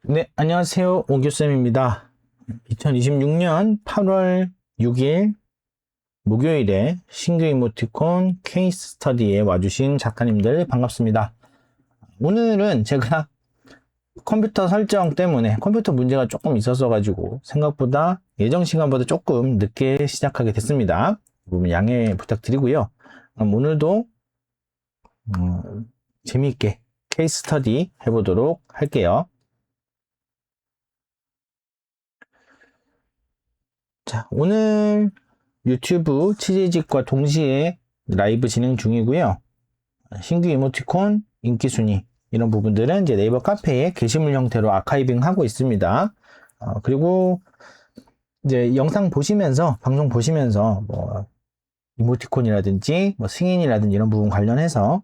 네, 안녕하세요. 오규쌤입니다. 2026년 8월 6일 목요일에 신규 이모티콘 케이스 스터디에 와주신 작가님들 반갑습니다. 오늘은 제가 컴퓨터 설정 때문에 컴퓨터 문제가 조금 있었어가지고 생각보다 예정 시간보다 조금 늦게 시작하게 됐습니다. 양해 부탁드리고요. 그럼 오늘도 재미있게 케이스 스터디 해보도록 할게요. 자, 오늘 유튜브 취재직과 동시에 라이브 진행 중이고요. 신규 이모티콘, 인기 순위 이런 부분들은 이제 네이버 카페에 게시물 형태로 아카이빙 하고 있습니다. 그리고 이제 영상 보시면서 방송 보시면서 뭐 이모티콘이라든지 뭐 승인이라든지 이런 부분 관련해서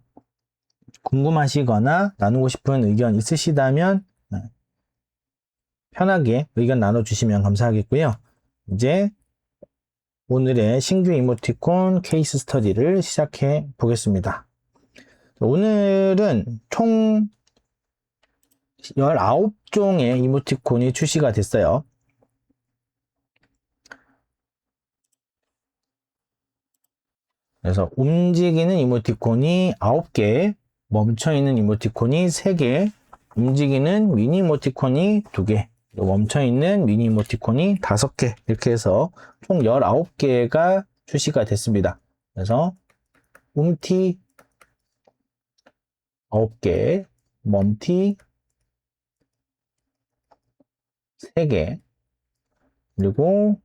궁금하시거나 나누고 싶은 의견 있으시다면 편하게 의견 나눠주시면 감사하겠고요. 이제 오늘의 신규 이모티콘 케이스 스터디를 시작해 보겠습니다. 오늘은 총 19종의 이모티콘이 출시가 됐어요. 그래서 움직이는 이모티콘이 9개, 멈춰있는 이모티콘이 3개, 움직이는 미니 이모티콘이 2개, 멈춰있는 미니 이모티콘이 5개, 이렇게 해서 총 19개가 출시가 됐습니다. 그래서 움티 9개, 멈티 3개, 그리고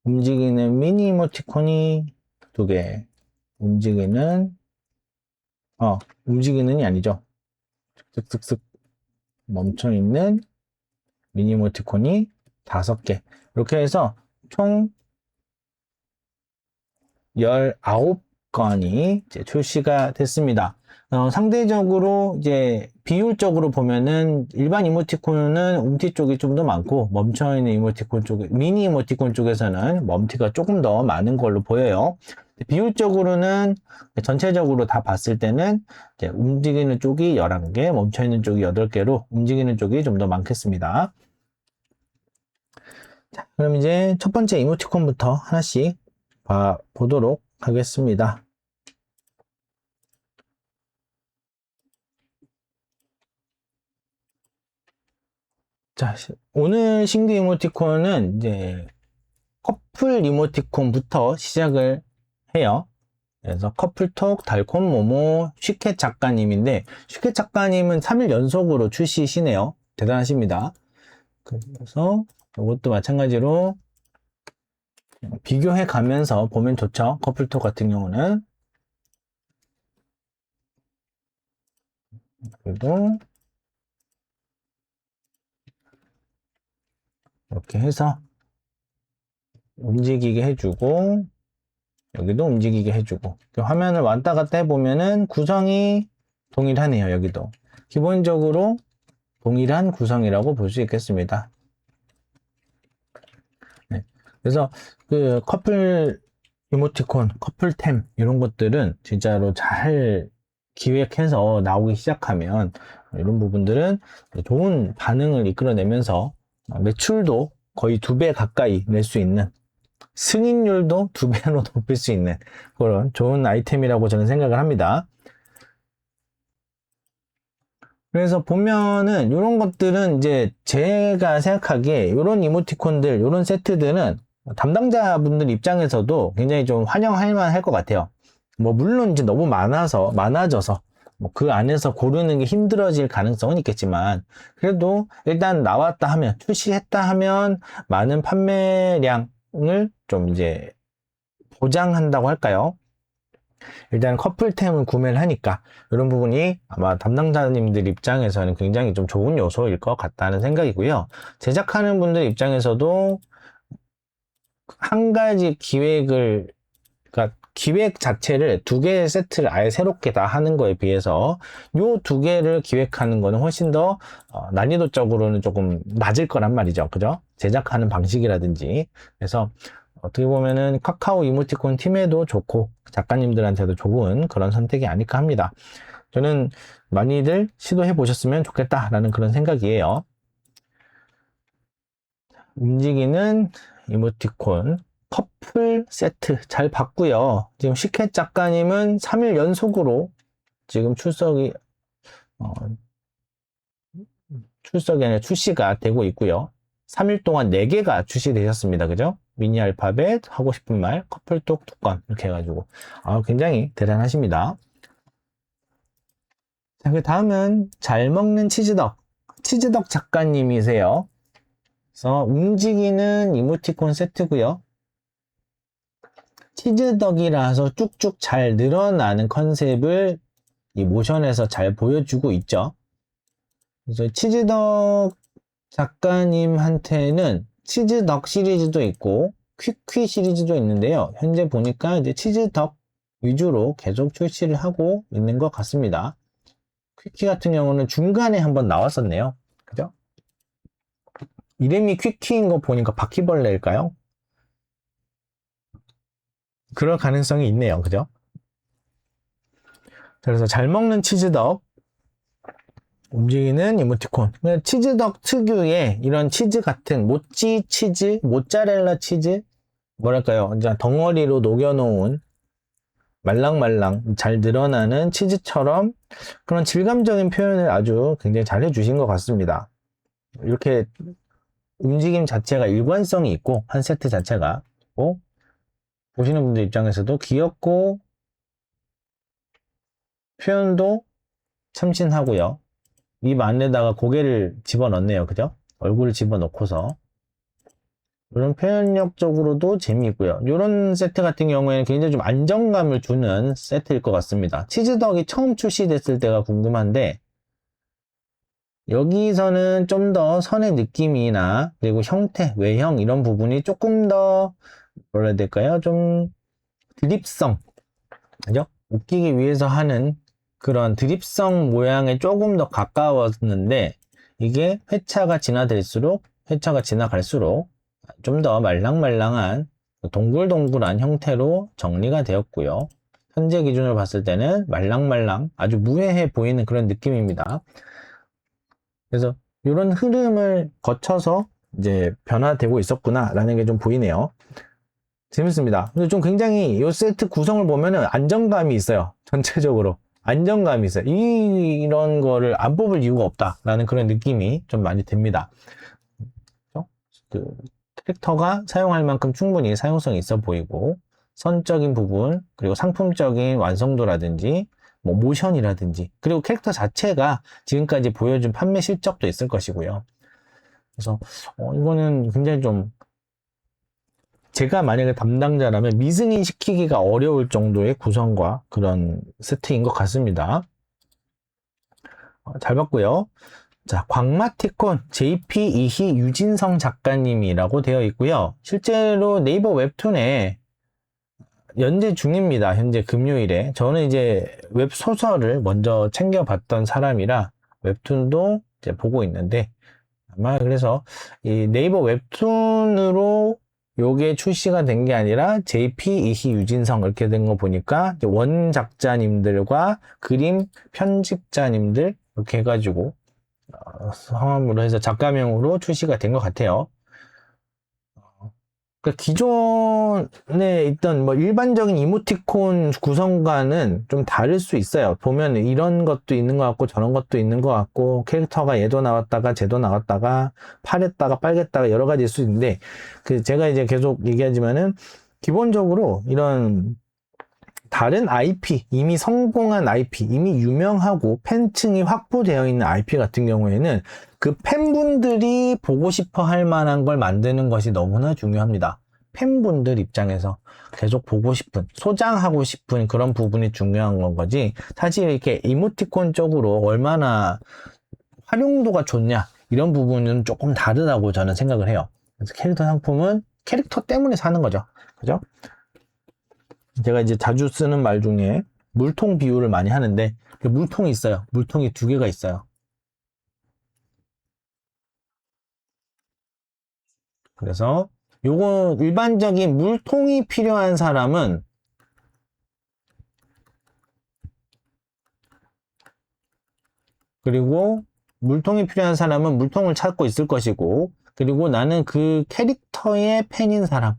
움직이는 미니 이모티콘이 2개, 움직이는이 아니죠. 쓱쓱쓱 멈춰있는 미니 이모티콘이 5개. 이렇게 해서 총 19건이 이제 출시가 됐습니다. 상대적으로 이제 비율적으로 보면은 일반 이모티콘은 움티 쪽이 좀 더 많고 멈춰있는 이모티콘 쪽에 미니 이모티콘 쪽에서는 멈티가 조금 더 많은 걸로 보여요. 비율적으로는 전체적으로 다 봤을 때는 이제 움직이는 쪽이 11개, 멈춰있는 쪽이 8개로 움직이는 쪽이 좀 더 많겠습니다. 자, 그럼 이제 첫 번째 이모티콘부터 하나씩 보도록 하겠습니다. 자, 오늘 신규 이모티콘은 이제 커플 이모티콘부터 시작을 해요. 그래서 커플톡 달콤 모모 슈켓 작가님인데 슈켓 작가님은 3일 연속으로 출시시네요. 대단하십니다. 그래서 이것도 마찬가지로 비교해 가면서 보면 좋죠. 커플톡 같은 경우는. 그리고 이렇게 해서 움직이게 해주고 여기도 움직이게 해주고 화면을 왔다 갔다 해보면은 구성이 동일하네요. 여기도 기본적으로 동일한 구성이라고 볼 수 있겠습니다. 네. 그래서 그 커플 이모티콘, 커플템 이런 것들은 진짜로 잘 기획해서 나오기 시작하면 이런 부분들은 좋은 반응을 이끌어내면서 매출도 거의 2배 가까이 낼 수 있는, 승인율도 2배로 높일 수 있는 그런 좋은 아이템이라고 저는 생각을 합니다. 그래서 보면은 이런 것들은 이제 제가 생각하기에 이런 이모티콘들, 이런 세트들은 담당자분들 입장에서도 굉장히 좀 환영할 만할 것 같아요. 뭐 물론 이제 너무 많아져서 뭐 그 안에서 고르는 게 힘들어질 가능성은 있겠지만 그래도 일단 나왔다 하면, 출시했다 하면 많은 판매량을 좀 이제 보장한다고 할까요? 일단 커플템을 구매를 하니까 이런 부분이 아마 담당자님들 입장에서는 굉장히 좀 좋은 요소일 것 같다는 생각이고요. 제작하는 분들 입장에서도 한 가지 그러니까 기획 자체를 2개의 세트를 아예 새롭게 다 하는 거에 비해서 요 2개를 기획하는 거는 훨씬 더 난이도적으로는 조금 낮을 거란 말이죠. 그죠? 제작하는 방식이라든지. 그래서 어떻게 보면은 카카오 이모티콘 팀에도 좋고 작가님들한테도 좋은 그런 선택이 아닐까 합니다. 저는 많이들 시도해 보셨으면 좋겠다라는 그런 생각이에요. 움직이는 이모티콘 커플 세트 잘 봤고요. 지금 시켓 작가님은 3일 연속으로 지금 출석이 아니라 출시가 되고 있고요. 3일 동안 4개가 출시되셨습니다. 그죠? 미니 알파벳, 하고 싶은 말, 커플톡, 톡감 이렇게 해가지고 굉장히 대단하십니다. 자, 그 다음은 잘 먹는 치즈덕 작가님이세요. 그래서 움직이는 이모티콘 세트고요. 치즈덕이라서 쭉쭉 잘 늘어나는 컨셉을 이 모션에서 잘 보여주고 있죠. 그래서 치즈덕 작가님한테는 치즈덕 시리즈도 있고 퀵퀴 시리즈도 있는데요. 현재 보니까 이제 치즈덕 위주로 계속 출시를 하고 있는 것 같습니다. 퀵퀴 같은 경우는 중간에 한번 나왔었네요. 그죠? 이름이 퀵퀴인 거 보니까 바퀴벌레일까요? 그럴 가능성이 있네요. 그죠? 그래서 잘 먹는 치즈덕, 움직이는 이모티콘. 치즈덕 특유의 이런 치즈 같은 모찌 치즈, 모짜렐라 치즈, 뭐랄까요? 이제 덩어리로 녹여놓은 말랑말랑 잘 늘어나는 치즈처럼 그런 질감적인 표현을 아주 굉장히 잘 해주신 것 같습니다. 이렇게 움직임 자체가 일관성이 있고 한 세트 자체가 보시는 분들 입장에서도 귀엽고 표현도 참신하고요. 입 안에다가 고개를 집어넣네요. 그죠? 얼굴을 집어넣고서 이런 표현력적으로도 재미있고요. 이런 세트 같은 경우에는 굉장히 좀 안정감을 주는 세트일 것 같습니다. 치즈덕이 처음 출시됐을 때가 궁금한데 여기서는 좀 더 선의 느낌이나 그리고 형태, 외형 이런 부분이 조금 더 뭐라 해야 될까요? 좀 드립성, 그죠? 웃기기 위해서 하는 그런 드립성 모양에 조금 더 가까웠는데 이게 회차가 지나갈수록 좀 더 말랑말랑한 동글동글한 형태로 정리가 되었고요. 현재 기준으로 봤을 때는 말랑말랑 아주 무해해 보이는 그런 느낌입니다. 그래서 이런 흐름을 거쳐서 이제 변화되고 있었구나 라는 게 좀 보이네요. 재밌습니다. 근데 좀 굉장히 이 세트 구성을 보면은 안정감이 있어요. 전체적으로 안정감이 있어요. 이런 거를 안 뽑을 이유가 없다라는 그런 느낌이 좀 많이 듭니다. 그 캐릭터가 사용할 만큼 충분히 사용성이 있어 보이고 선적인 부분 그리고 상품적인 완성도라든지 뭐 모션이라든지 그리고 캐릭터 자체가 지금까지 보여준 판매 실적도 있을 것이고요. 그래서 이거는 굉장히 좀 제가 만약에 담당자라면 미승인 시키기가 어려울 정도의 구성과 그런 세트인 것 같습니다. 잘 봤고요. 자, 광마티콘 JP 이희 유진성 작가님이라고 되어 있고요. 실제로 네이버 웹툰에 연재 중입니다. 현재 금요일에. 저는 이제 웹소설을 먼저 챙겨봤던 사람이라 웹툰도 이제 보고 있는데 아마 그래서 이 네이버 웹툰으로 요게 출시가 된 게 아니라 JP 이희 유진성 이렇게 된 거 보니까 원작자님들과 그림 편집자님들 이렇게 해가지고 성함으로 해서 작가명으로 출시가 된 것 같아요. 그러니까 기존에 있던 뭐 일반적인 이모티콘 구성과는 좀 다를 수 있어요. 보면 이런 것도 있는 것 같고 저런 것도 있는 것 같고 캐릭터가 얘도 나왔다가 쟤도 나왔다가 파랬다가 빨갰다가 여러 가지일 수 있는데 제가 이제 계속 얘기하지만은 기본적으로 이런 다른 IP, 이미 성공한 IP, 이미 유명하고 팬층이 확보되어 있는 IP 같은 경우에는 그 팬분들이 보고 싶어 할 만한 걸 만드는 것이 너무나 중요합니다. 팬분들 입장에서 계속 보고 싶은, 소장하고 싶은 그런 부분이 중요한 건 거지. 사실 이렇게 이모티콘 쪽으로 얼마나 활용도가 좋냐, 이런 부분은 조금 다르다고 저는 생각을 해요. 그래서 캐릭터 상품은 캐릭터 때문에 사는 거죠. 그죠? 제가 이제 자주 쓰는 말 중에 물통 비유를 많이 하는데 물통이 있어요. 물통이 2개가 있어요. 그래서 요거 일반적인 물통이 필요한 사람은 그리고 물통이 필요한 사람은 물통을 찾고 있을 것이고, 그리고 나는 그 캐릭터의 팬인 사람.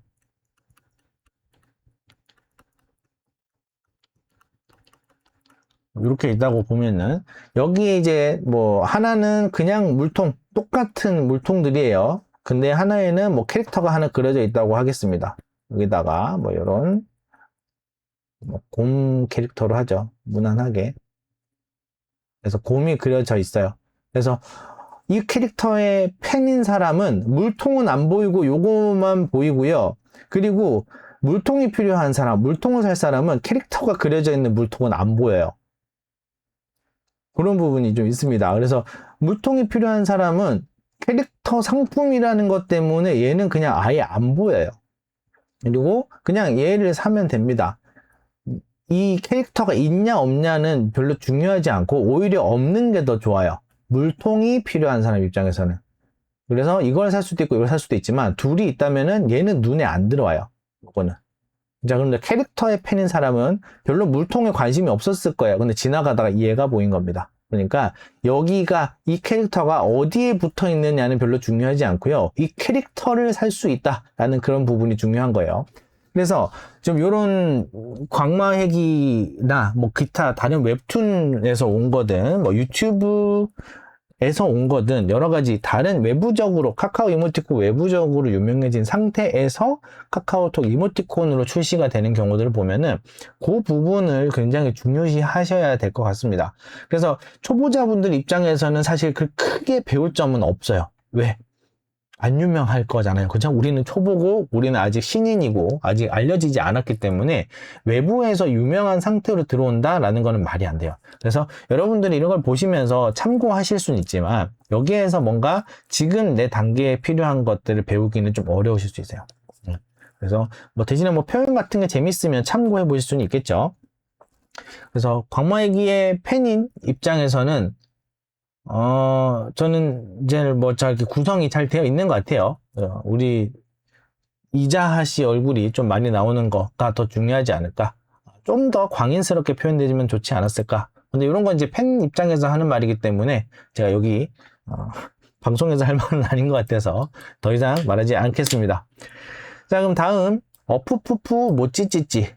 이렇게 있다고 보면은, 여기에 이제 뭐 하나는 그냥 물통, 똑같은 물통들이에요. 근데 하나에는 뭐 캐릭터가 하나 그려져 있다고 하겠습니다. 여기다가 뭐 이런 곰 캐릭터로 하죠. 무난하게. 그래서 곰이 그려져 있어요. 그래서 이 캐릭터의 팬인 사람은 물통은 안 보이고 요거만 보이고요. 그리고 물통이 필요한 사람, 물통을 살 사람은 캐릭터가 그려져 있는 물통은 안 보여요. 그런 부분이 좀 있습니다. 그래서 물통이 필요한 사람은 캐릭터 상품이라는 것 때문에 얘는 그냥 아예 안 보여요. 그리고 그냥 얘를 사면 됩니다. 이 캐릭터가 있냐 없냐는 별로 중요하지 않고 오히려 없는 게 더 좋아요. 물통이 필요한 사람 입장에서는. 그래서 이걸 살 수도 있고 이걸 살 수도 있지만 둘이 있다면은 얘는 눈에 안 들어와요. 이거는. 자, 그런데 캐릭터의 팬인 사람은 별로 물통에 관심이 없었을 거예요. 근데 지나가다가 얘가 보인 겁니다. 그러니까 여기가 이 캐릭터가 어디에 붙어 있느냐는 별로 중요하지 않고요. 이 캐릭터를 살 수 있다라는 그런 부분이 중요한 거예요. 그래서 좀 이런 광마회기나 뭐 기타 다른 웹툰에서 온 거든 뭐 유튜브에서 온 거든 여러 가지 다른 외부적으로 카카오 이모티콘 외부적으로 유명해진 상태에서 카카오톡 이모티콘으로 출시가 되는 경우들을 보면은 그 부분을 굉장히 중요시 하셔야 될 것 같습니다. 그래서 초보자분들 입장에서는 사실 그 크게 배울 점은 없어요. 왜? 안 유명할 거잖아요. 그죠? 우리는 초보고 우리는 아직 신인이고 아직 알려지지 않았기 때문에 외부에서 유명한 상태로 들어온다라는 거는 말이 안 돼요. 그래서 여러분들이 이런 걸 보시면서 참고하실 수는 있지만 여기에서 뭔가 지금 내 단계에 필요한 것들을 배우기는 좀 어려우실 수 있어요. 그래서 뭐 대신에 뭐 표현 같은 게 재밌으면 참고해 보실 수는 있겠죠. 그래서 광마애기의 팬인 입장에서는 저는 이제 뭐 이렇게 구성이 잘 되어 있는 것 같아요. 우리 이자하 씨 얼굴이 좀 많이 나오는 거가 더 중요하지 않을까? 좀 더 광인스럽게 표현되면 좋지 않았을까? 근데 이런 건 이제 팬 입장에서 하는 말이기 때문에 제가 여기 방송에서 할 말은 아닌 것 같아서 더 이상 말하지 않겠습니다. 자, 그럼 다음 어푸푸푸 모찌찌찌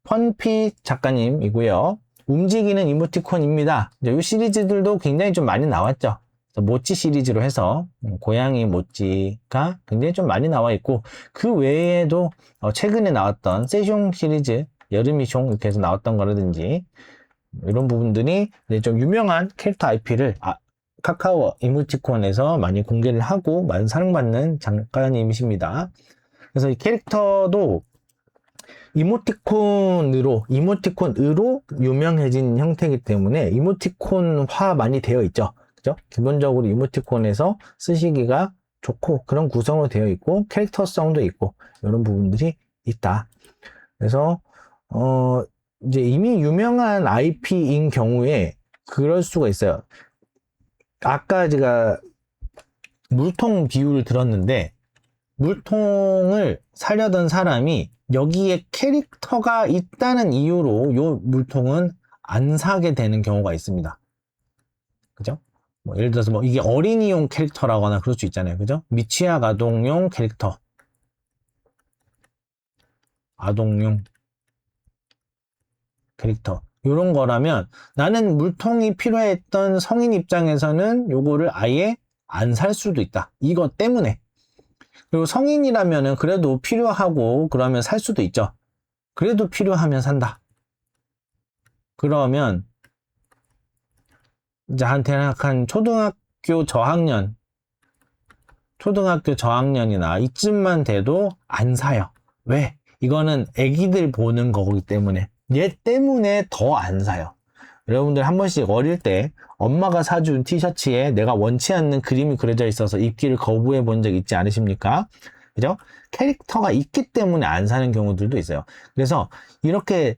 펀피 작가님이고요. 움직이는 이모티콘입니다. 이 시리즈들도 굉장히 좀 많이 나왔죠. 모찌 시리즈로 해서 고양이 모찌가 굉장히 좀 많이 나와 있고 그 외에도 최근에 나왔던 세숑 시리즈 여름이숑 이렇게 해서 나왔던 거라든지 이런 부분들이 좀 유명한 캐릭터 IP를 카카오 이모티콘에서 많이 공개를 하고 많은 사랑받는 작가님이십니다. 그래서 이 캐릭터도 이모티콘으로 유명해진 형태이기 때문에 이모티콘화 많이 되어 있죠. 그죠? 기본적으로 이모티콘에서 쓰시기가 좋고 그런 구성으로 되어 있고 캐릭터성도 있고 이런 부분들이 있다. 그래서 이제 이미 유명한 IP인 경우에 그럴 수가 있어요. 아까 제가 물통 비유를 들었는데 물통을 사려던 사람이 여기에 캐릭터가 있다는 이유로 이 물통은 안 사게 되는 경우가 있습니다. 그죠? 뭐 예를 들어서 뭐 이게 어린이용 캐릭터라거나 그럴 수 있잖아요. 그죠? 미취학 아동용 캐릭터. 아동용 캐릭터. 이런 거라면 나는 물통이 필요했던 성인 입장에서는 요거를 아예 안 살 수도 있다. 이것 때문에. 그리고 성인이라면은 그래도 필요하고 그러면 살 수도 있죠. 그래도 필요하면 산다. 그러면 이제 한 대략 한 초등학교 저학년이나 이쯤만 돼도 안 사요. 왜? 이거는 애기들 보는 거기 때문에 얘 때문에 더 안 사요. 여러분들 한 번씩 어릴 때 엄마가 사준 티셔츠에 내가 원치 않는 그림이 그려져 있어서 입기를 거부해 본 적 있지 않으십니까? 그죠? 캐릭터가 있기 때문에 안 사는 경우들도 있어요. 그래서 이렇게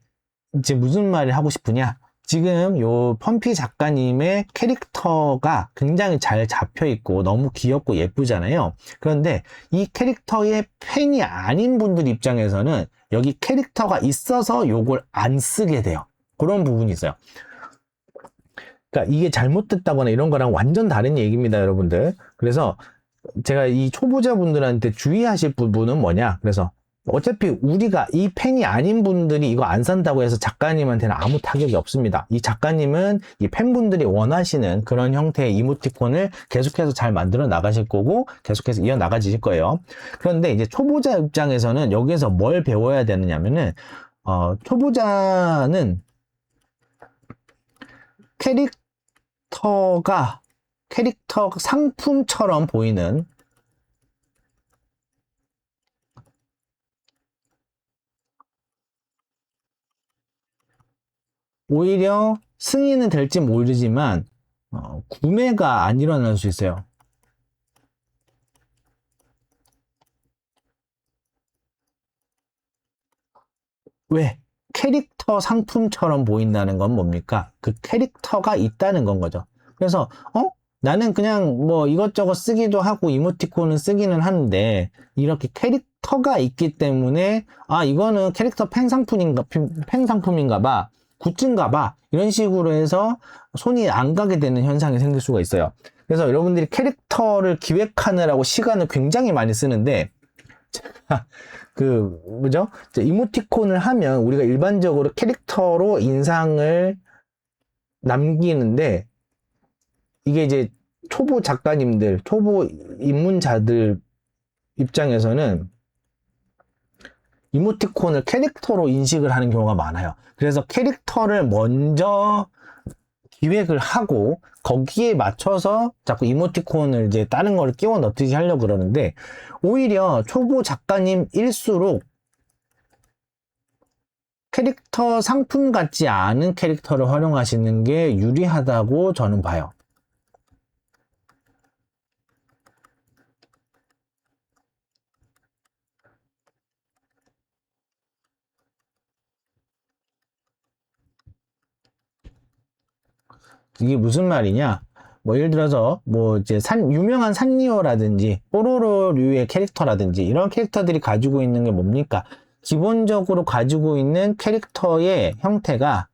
이제 무슨 말을 하고 싶으냐? 지금 요 펌피 작가님의 캐릭터가 굉장히 잘 잡혀 있고 너무 귀엽고 예쁘잖아요. 그런데 이 캐릭터의 팬이 아닌 분들 입장에서는 여기 캐릭터가 있어서 요걸 안 쓰게 돼요. 그런 부분이 있어요. 그러니까 이게 잘못됐다거나 이런 거랑 완전 다른 얘기입니다, 여러분들. 그래서 제가 이 초보자분들한테 주의하실 부분은 뭐냐? 그래서 어차피 우리가 이 팬이 아닌 분들이 이거 안 산다고 해서 작가님한테는 아무 타격이 없습니다. 이 작가님은 이 팬분들이 원하시는 그런 형태의 이모티콘을 계속해서 잘 만들어 나가실 거고 계속해서 이어 나가실 거예요. 그런데 이제 초보자 입장에서는 여기에서 뭘 배워야 되느냐면은 초보자는 캐릭터 상품처럼 보이는 오히려 승인은 될지 모르지만 구매가 안 일어날 수 있어요. 왜? 캐릭터 상품처럼 보인다는 건 뭡니까? 그 캐릭터가 있다는 건 거죠. 그래서 나는 그냥 뭐 이것저것 쓰기도 하고 이모티콘은 쓰기는 하는데 이렇게 캐릭터가 있기 때문에 이거는 캐릭터 팬 상품인가 봐, 굿즈인가 봐, 이런 식으로 해서 손이 안 가게 되는 현상이 생길 수가 있어요. 그래서 여러분들이 캐릭터를 기획하느라고 시간을 굉장히 많이 쓰는데 뭐죠? 이모티콘을 하면 우리가 일반적으로 캐릭터로 인상을 남기는데 이게 이제 초보 작가님들, 초보 입문자들 입장에서는 이모티콘을 캐릭터로 인식을 하는 경우가 많아요. 그래서 캐릭터를 먼저 기획을 하고 거기에 맞춰서 자꾸 이모티콘을 이제 다른 걸 끼워 넣듯이 하려고 그러는데 오히려 초보 작가님일수록 캐릭터 상품 같지 않은 캐릭터를 활용하시는 게 유리하다고 저는 봐요. 이게 무슨 말이냐? 뭐 예를 들어서 뭐 이제 유명한 산리오라든지 뽀로로류의 캐릭터라든지 이런 캐릭터들이 가지고 있는 게 뭡니까? 기본적으로 가지고 있는 캐릭터의 형태가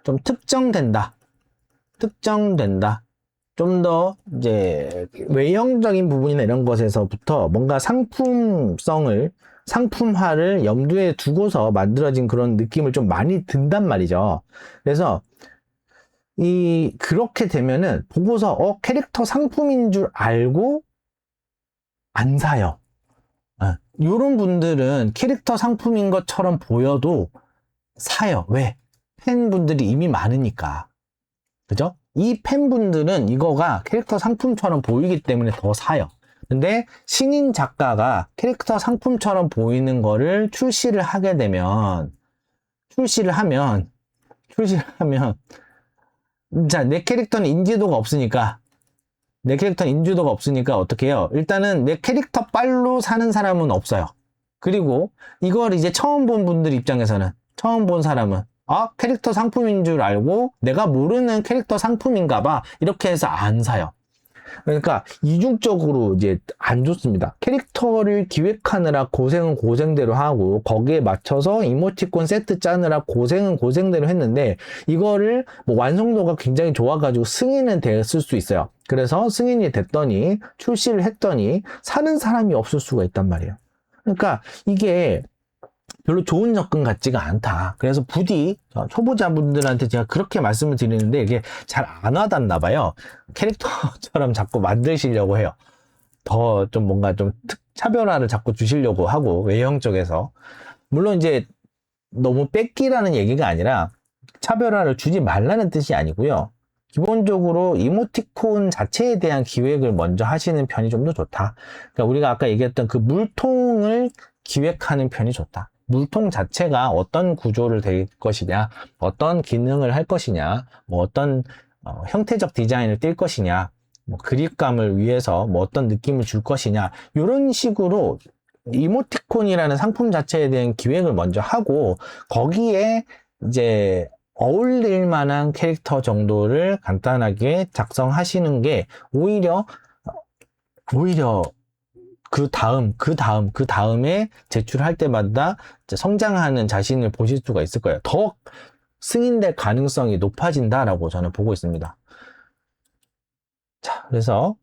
좀 특정된다. 좀 더 이제 외형적인 부분이나 이런 것에서부터 뭔가 상품화를 염두에 두고서 만들어진 그런 느낌을 좀 많이 든단 말이죠. 그래서 그렇게 되면은 보고서 캐릭터 상품인 줄 알고 안 사요. 이런 분들은 캐릭터 상품인 것처럼 보여도 사요. 왜? 팬분들이 이미 많으니까. 그죠? 이 팬분들은 이거가 캐릭터 상품처럼 보이기 때문에 더 사요. 근데 신인 작가가 캐릭터 상품처럼 보이는 거를 출시를 하면 자, 내 캐릭터는 인지도가 없으니까 어떻게 해요? 일단은 내 캐릭터 빨로 사는 사람은 없어요. 그리고 이걸 이제 처음 본 분들 입장에서는, 처음 본 사람은 캐릭터 상품인 줄 알고 내가 모르는 캐릭터 상품인가 봐, 이렇게 해서 안 사요. 그러니까 이중적으로 이제 안 좋습니다. 캐릭터를 기획하느라 고생은 고생대로 하고 거기에 맞춰서 이모티콘 세트 짜느라 고생은 고생대로 했는데 이거를 뭐 완성도가 굉장히 좋아가지고 승인은 됐을 수 있어요. 그래서 승인이 됐더니 출시를 했더니 사는 사람이 없을 수가 있단 말이에요. 그러니까 이게 별로 좋은 접근 같지가 않다. 그래서 부디 초보자분들한테 제가 그렇게 말씀을 드리는데 이게 잘 안 와닿나 봐요. 캐릭터처럼 자꾸 만드시려고 해요. 더 좀 뭔가 좀 차별화를 자꾸 주시려고 하고 외형 쪽에서. 물론 이제 너무 뺏기라는 얘기가 아니라 차별화를 주지 말라는 뜻이 아니고요. 기본적으로 이모티콘 자체에 대한 기획을 먼저 하시는 편이 좀 더 좋다. 그러니까 우리가 아까 얘기했던 그 물통을 기획하는 편이 좋다. 물통 자체가 어떤 구조를 될 것이냐, 어떤 기능을 할 것이냐, 뭐 어떤 형태적 디자인을 띌 것이냐, 뭐 그립감을 위해서 뭐 어떤 느낌을 줄 것이냐, 이런 식으로 이모티콘이라는 상품 자체에 대한 기획을 먼저 하고 거기에 이제 어울릴 만한 캐릭터 정도를 간단하게 작성하시는 게 오히려 그 다음에 제출할 때마다 성장하는 자신을 보실 수가 있을 거예요. 더 승인될 가능성이 높아진다라고 저는 보고 있습니다. 자, 그래서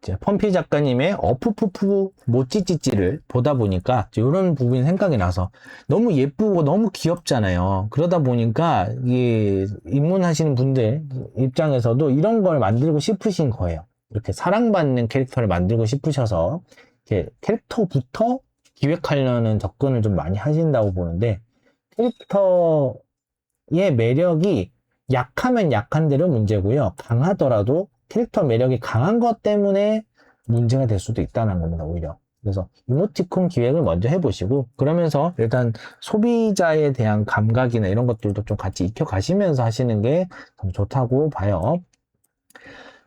이제 펌피 작가님의 어프푸푸 모찌찌찌를 보다 보니까 이런 부분이 생각이 나서 너무 예쁘고 너무 귀엽잖아요. 그러다 보니까 이 입문하시는 분들 입장에서도 이런 걸 만들고 싶으신 거예요. 이렇게 사랑받는 캐릭터를 만들고 싶으셔서 이렇게 캐릭터부터 기획하려는 접근을 좀 많이 하신다고 보는데, 캐릭터의 매력이 약하면 약한 대로 문제고요. 강하더라도 캐릭터 매력이 강한 것 때문에 문제가 될 수도 있다는 겁니다, 오히려. 그래서 이모티콘 기획을 먼저 해보시고, 그러면서 일단 소비자에 대한 감각이나 이런 것들도 좀 같이 익혀가시면서 하시는 게 좀 좋다고 봐요.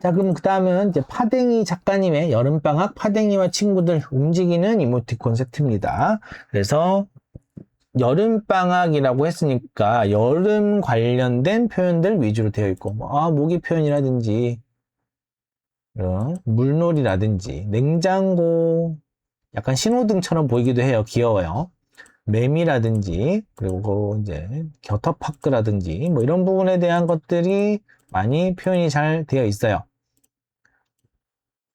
자, 그럼 그 다음은 이제 파댕이 작가님의 여름방학 파댕이와 친구들 움직이는 이모티콘 세트입니다. 그래서 여름방학이라고 했으니까 여름 관련된 표현들 위주로 되어 있고, 모기 표현이라든지 물놀이라든지 냉장고, 약간 신호등처럼 보이기도 해요. 귀여워요. 매미라든지, 그리고 이제 겨터파크라든지 뭐 이런 부분에 대한 것들이 많이 표현이 잘 되어 있어요.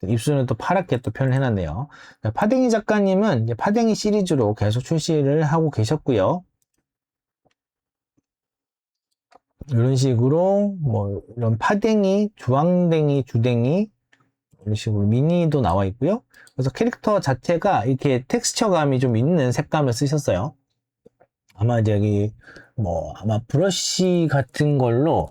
입술은 또 파랗게 또 표현을 해놨네요. 파댕이 작가님은 이제 파댕이 시리즈로 계속 출시를 하고 계셨고요. 이런 식으로 뭐 이런 파댕이, 주황댕이, 주댕이 이런 식으로 미니도 나와 있고요. 그래서 캐릭터 자체가 이렇게 텍스처감이 좀 있는 색감을 쓰셨어요. 아마 이제 여기 뭐 아마 브러쉬 같은 걸로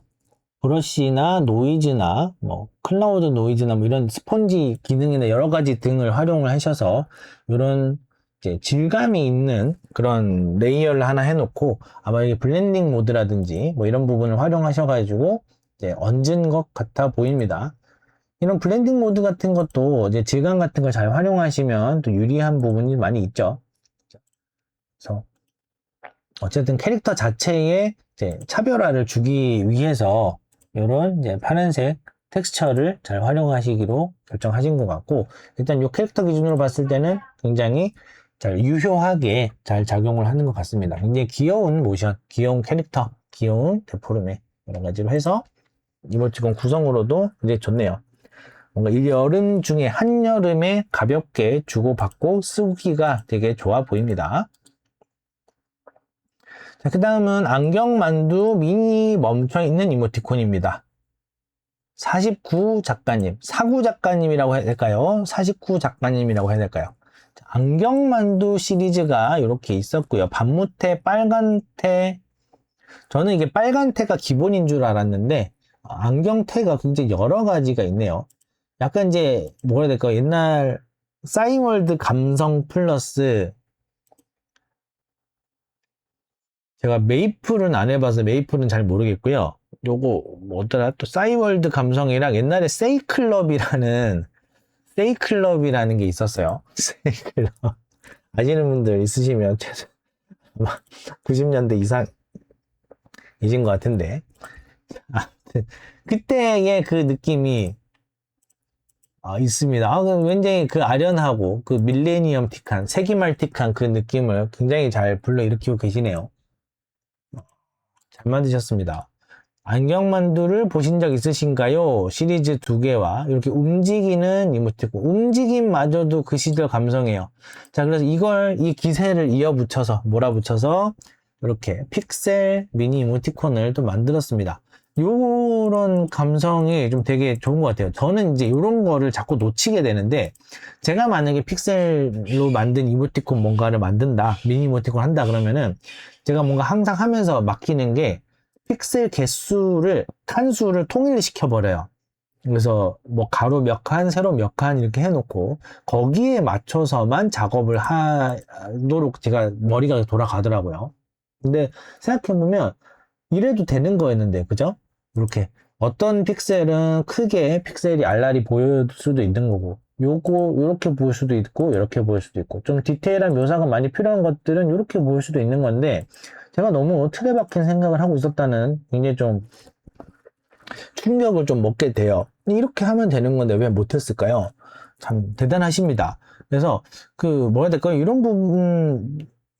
브러쉬나 노이즈나 뭐 클라우드 노이즈나 뭐 이런 스펀지 기능이나 여러 가지 등을 활용을 하셔서 이런 이제 질감이 있는 그런 레이어를 하나 해놓고 아마 이게 블렌딩 모드라든지 뭐 이런 부분을 활용하셔가지고 이제 얹은 것 같아 보입니다. 이런 블렌딩 모드 같은 것도 이제 질감 같은 걸 잘 활용하시면 또 유리한 부분이 많이 있죠. 그래서 어쨌든 캐릭터 자체에 이제 차별화를 주기 위해서 이런 이제 파란색 텍스처를 잘 활용하시기로 결정하신 것 같고, 일단 이 캐릭터 기준으로 봤을 때는 굉장히 잘 유효하게 잘 작용을 하는 것 같습니다. 굉장히 귀여운 모션, 귀여운 캐릭터, 귀여운 데포르메 여러 가지로 해서 이모티콘 구성으로도 굉장히 좋네요. 뭔가 이 여름 중에 한여름에 가볍게 주고받고 쓰기가 되게 좋아 보입니다. 자, 그 다음은 안경만두 미니 멈춰있는 이모티콘입니다. 49 작가님, 사구 작가님이라고 해야 될까요? 49 작가님이라고 해야 될까요? 자, 안경만두 시리즈가 이렇게 있었고요. 반무태, 빨간태. 저는 이게 빨간태가 기본인 줄 알았는데 안경태가 굉장히 여러 가지가 있네요. 약간 이제 뭐라 해야 될까요? 옛날 싸이월드 감성 플러스, 제가 메이플은 안 해봐서 메이플은 잘 모르겠고요. 요거 뭐더라? 또 싸이월드 감성이랑 옛날에 세이클럽이라는 게 있었어요. 세이클럽 아시는 분들 있으시면 아마 90년대 이상이신 것 같은데, 그때의 그 느낌이 있습니다. 왠지 그 아련하고 그 밀레니엄틱한 세기말틱한 그 느낌을 굉장히 잘 불러일으키고 계시네요. 잘 만드셨습니다. 안경만두를 보신 적 있으신가요? 시리즈 2개와 이렇게 움직이는 이모티콘, 움직임마저도 그 시절 감성이에요. 자, 그래서 이 기세를 이어붙여서 몰아붙여서 이렇게 픽셀 미니 이모티콘을 또 만들었습니다. 요런 감성이 좀 되게 좋은 것 같아요. 저는 이제 요런 거를 자꾸 놓치게 되는데, 제가 만약에 픽셀로 만든 이모티콘 뭔가를 만든다, 미니 이모티콘 한다 그러면은 제가 뭔가 항상 하면서 막히는 게 픽셀 칸수를 통일시켜 버려요. 그래서 뭐 가로 몇 칸, 세로 몇 칸 이렇게 해놓고 거기에 맞춰서만 작업을 하도록 제가 머리가 돌아가더라고요. 근데 생각해보면 이래도 되는 거였는데, 그죠? 이렇게 어떤 픽셀은 크게 픽셀이 알알이 보일 수도 있는 거고, 요렇게 보일 수도 있고, 이렇게 보일 수도 있고, 좀 디테일한 묘사가 많이 필요한 것들은 이렇게 보일 수도 있는 건데, 제가 너무 틀에 박힌 생각을 하고 있었다는 굉장히 좀 충격을 좀 먹게 돼요. 이렇게 하면 되는 건데 왜 못했을까요? 참 대단하십니다. 그래서 뭐라 해야 될까요? 이런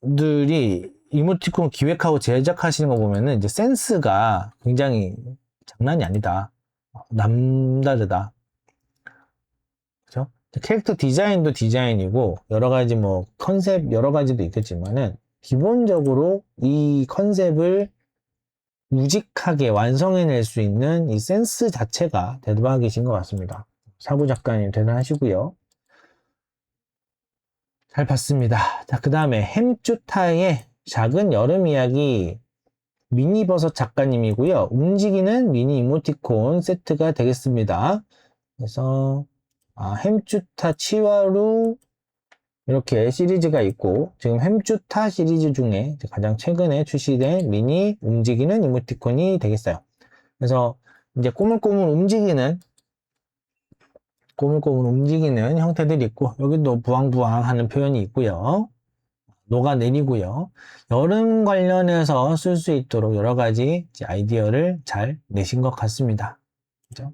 부분들이 이모티콘 기획하고 제작하시는 거 보면은 이제 센스가 굉장히 장난이 아니다. 남다르다. 그죠? 캐릭터 디자인도 디자인이고, 여러 가지 뭐 컨셉 여러 가지도 있겠지만은, 기본적으로 이 컨셉을 우직하게 완성해낼 수 있는 이 센스 자체가 대박이신 것 같습니다. 사부 작가님 대단하시고요. 잘 봤습니다. 자, 그 다음에 햄쭈타의 작은 여름 이야기 미니버섯 작가님이고요. 움직이는 미니 이모티콘 세트가 되겠습니다. 그래서 햄쭈타 치와루 이렇게 시리즈가 있고, 지금 햄쭈타 시리즈 중에 가장 최근에 출시된 미니 움직이는 이모티콘이 되겠어요. 그래서 이제 꼬물꼬물 움직이는 형태들이 있고, 여기도 부황부황 하는 표현이 있고요. 녹아내리고요. 여름 관련해서 쓸 수 있도록 여러 가지 아이디어를 잘 내신 것 같습니다. 그죠?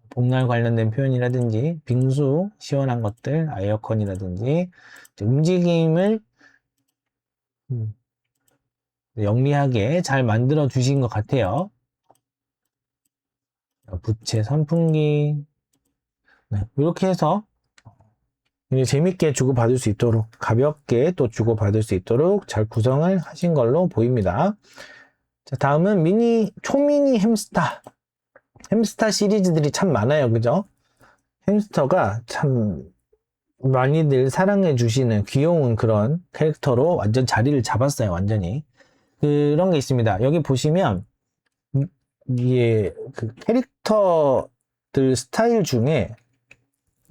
봄날 관련된 표현이라든지 빙수 시원한 것들, 에어컨이라든지 움직임을 영리하게 잘 만들어 주신 것 같아요. 부채 선풍기, 네, 이렇게 해서 재밌게 주고받을 수 있도록, 가볍게 또 주고받을 수 있도록 잘 구성을 하신 걸로 보입니다. 자, 다음은 초미니 햄스터 시리즈들이 참 많아요. 그죠? 햄스터가 참 많이들 사랑해 주시는 귀여운 그런 캐릭터로 완전 자리를 잡았어요. 완전히. 그런 게 있습니다. 여기 보시면 이게 그 캐릭터들 스타일 중에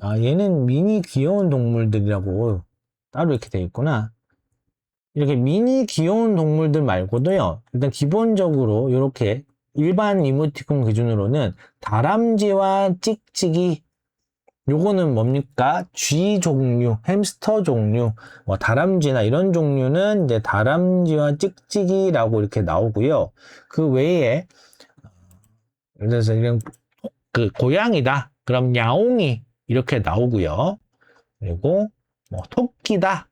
얘는 미니 귀여운 동물들이라고 따로 이렇게 되어 있구나. 이렇게 미니 귀여운 동물들 말고도요, 일단 기본적으로 이렇게 일반 이모티콘 기준으로는 다람쥐와 찍찍이, 요거는 뭡니까? 쥐 종류, 햄스터 종류, 뭐 다람쥐나 이런 종류는 이제 다람쥐와 찍찍이라고 이렇게 나오고요. 그 외에 예를 들어서 이런 고양이다, 그럼 야옹이 이렇게 나오고요. 그리고 뭐 토끼다,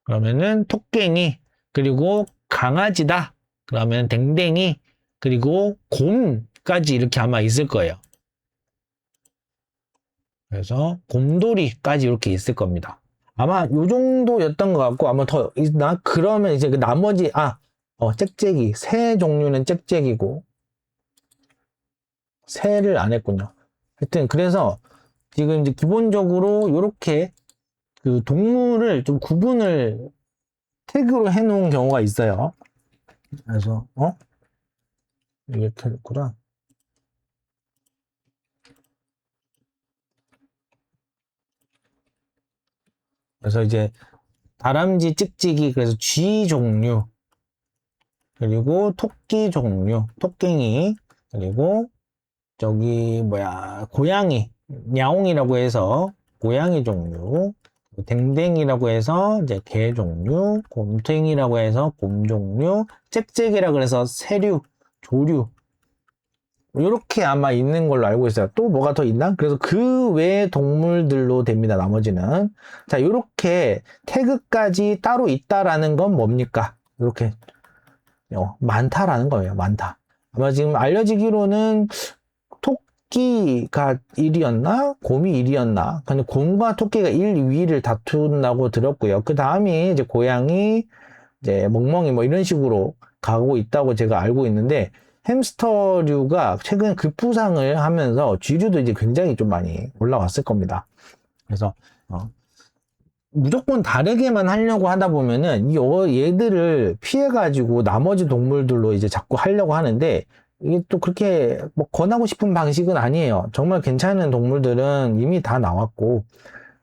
그러면은 토깽이, 그리고 강아지다, 그러면 댕댕이, 그리고 곰까지 이렇게 아마 있을 거예요. 그래서 곰돌이까지 이렇게 있을 겁니다. 아마 요 정도였던 것 같고, 아마 더 있나? 그러면 이제 그 나머지 짹짹이, 새 종류는 짹짹이고, 새를 안 했군요. 하여튼 그래서 지금 이제 기본적으로 이렇게 그 동물을 좀 구분을 태그로 해 놓은 경우가 있어요. 그래서 이렇게 됐구나. 그래서 이제 다람쥐, 찍찍이, 그래서 쥐 종류, 그리고 토끼 종류, 토깽이, 그리고 저기 고양이, 야옹이라고 해서 고양이 종류, 댕댕이라고 해서 이제 개 종류, 곰탱이라고 해서 곰 종류, 짹짹이라고 해서 새류, 조류, 이렇게 아마 있는 걸로 알고 있어요. 또 뭐가 더 있나? 그래서 그 외의 동물들로 됩니다. 나머지는. 자, 이렇게 태그까지 따로 있다라는 건 뭡니까? 이렇게 많다라는 거예요. 많다. 아마 지금 알려지기로는 토끼가 1위였나? 곰이 1위였나? 근데 곰과 토끼가 1, 2위를 다툰다고 들었고요. 그 다음이 이제 고양이, 이제 멍멍이 뭐 이런 식으로 가고 있다고 제가 알고 있는데, 햄스터류가 최근 급부상을 하면서 쥐류도 이제 굉장히 좀 많이 올라왔을 겁니다. 그래서 무조건 다르게만 하려고 하다 보면은 얘들을 피해가지고 나머지 동물들로 이제 자꾸 하려고 하는데, 이게 또 그렇게 뭐 권하고 싶은 방식은 아니에요. 정말 괜찮은 동물들은 이미 다 나왔고,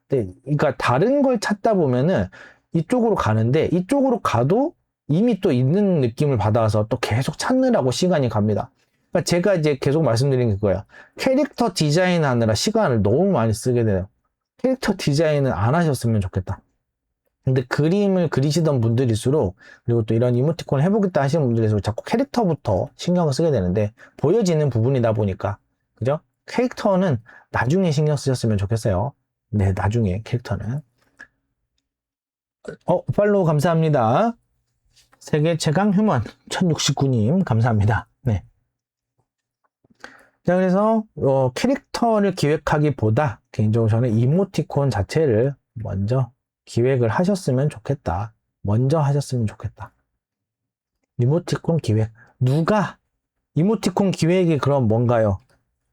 그러니까 다른 걸 찾다 보면은 이쪽으로 가는데, 이쪽으로 가도 이미 또 있는 느낌을 받아서 또 계속 찾느라고 시간이 갑니다. 그러니까 제가 이제 계속 말씀드린 게 그거예요. 캐릭터 디자인 하느라 시간을 너무 많이 쓰게 돼요. 캐릭터 디자인은 안 하셨으면 좋겠다. 근데 그림을 그리시던 분들일수록, 그리고 또 이런 이모티콘을 해보겠다 하시는 분들일수록 자꾸 캐릭터부터 신경을 쓰게 되는데, 보여지는 부분이다 보니까, 그죠? 캐릭터는 나중에 신경 쓰셨으면 좋겠어요. 네, 나중에 캐릭터는. 팔로우 감사합니다. 세계 최강 휴먼 1069님 감사합니다. 네. 자, 그래서 캐릭터를 기획하기보다 개인적으로 저는 이모티콘 자체를 먼저 기획을 하셨으면 좋겠다. 먼저 하셨으면 좋겠다. 이모티콘 기획. 누가 이모티콘 기획이 그럼 뭔가요?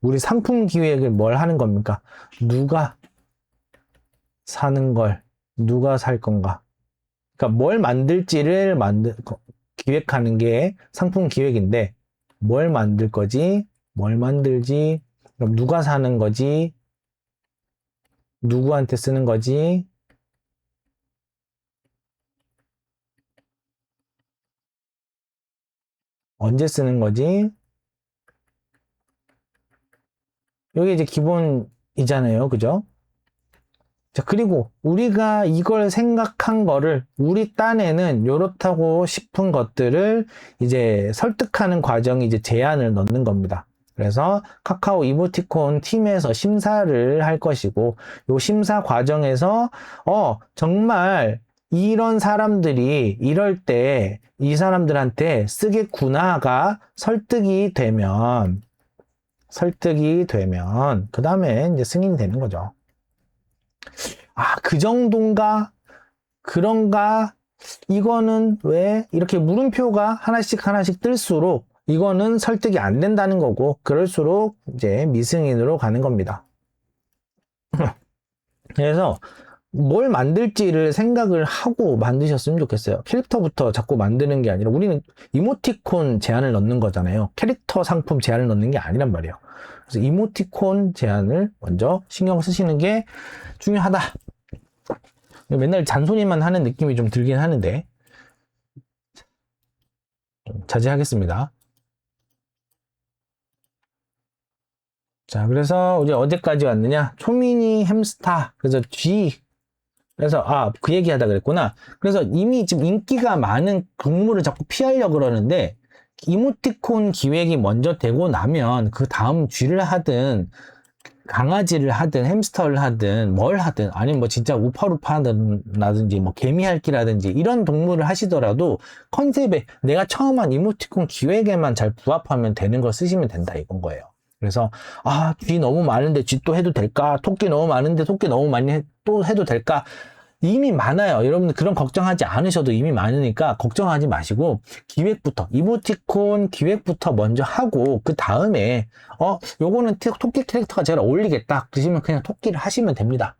우리 상품 기획을 뭘 하는 겁니까? 누가 사는 걸 누가 살 건가? 그러니까 뭘 만들지를 기획하는 게 상품 기획인데 뭘 만들 거지? 뭘 만들지? 그럼 누가 사는 거지? 누구한테 쓰는 거지? 언제 쓰는 거지? 여기 이제 기본이잖아요. 그죠? 자, 그리고 우리가 이걸 생각한 거를 우리 딴에는 요렇다고 싶은 것들을 이제 설득하는 과정이 이제 제안을 넣는 겁니다. 그래서 카카오 이모티콘 팀에서 심사를 할 것이고 요 심사 과정에서 정말 이런 사람들이 이럴 때 이 사람들한테 쓰겠구나가 설득이 되면 그 다음에 이제 승인이 되는 거죠. 그 정도인가? 그런가? 이거는 왜? 이렇게 물음표가 하나씩 뜰수록 이거는 설득이 안 된다는 거고, 그럴수록 이제 미승인으로 가는 겁니다. 그래서 뭘 만들지를 생각을 하고 만드셨으면 좋겠어요. 캐릭터부터 자꾸 만드는 게 아니라 우리는 이모티콘 제안을 넣는 거잖아요. 캐릭터 상품 제안을 넣는 게 아니란 말이에요. 그래서 이모티콘 제안을 먼저 신경 쓰시는 게 중요하다. 맨날 잔소리만 하는 느낌이 좀 들긴 하는데 좀 자제하겠습니다. 자, 그래서 이제 어디까지 왔느냐? 초미니 햄스터. 그래서 G. 그래서 그 얘기하다 그랬구나. 그래서 이미 지금 인기가 많은 동물을 자꾸 피하려고 그러는데 이모티콘 기획이 먼저 되고 나면 그 다음 쥐를 하든 강아지를 하든 햄스터를 하든 뭘 하든 아니면 뭐 진짜 우파루파라든지 뭐 개미핥기라든지 이런 동물을 하시더라도 컨셉에 내가 처음 한 이모티콘 기획에만 잘 부합하면 되는 걸 쓰시면 된다 이건 거예요. 그래서 쥐 너무 많은데 쥐 또 해도 될까? 토끼 너무 많은데 토끼 너무 많이 또 해도 될까? 이미 많아요. 여러분들 그런 걱정하지 않으셔도 이미 많으니까 걱정하지 마시고 기획부터 이모티콘 기획부터 먼저 하고 그 다음에 요거는 토끼 캐릭터가 제가 어울리겠다 그러시면 그냥 토끼를 하시면 됩니다.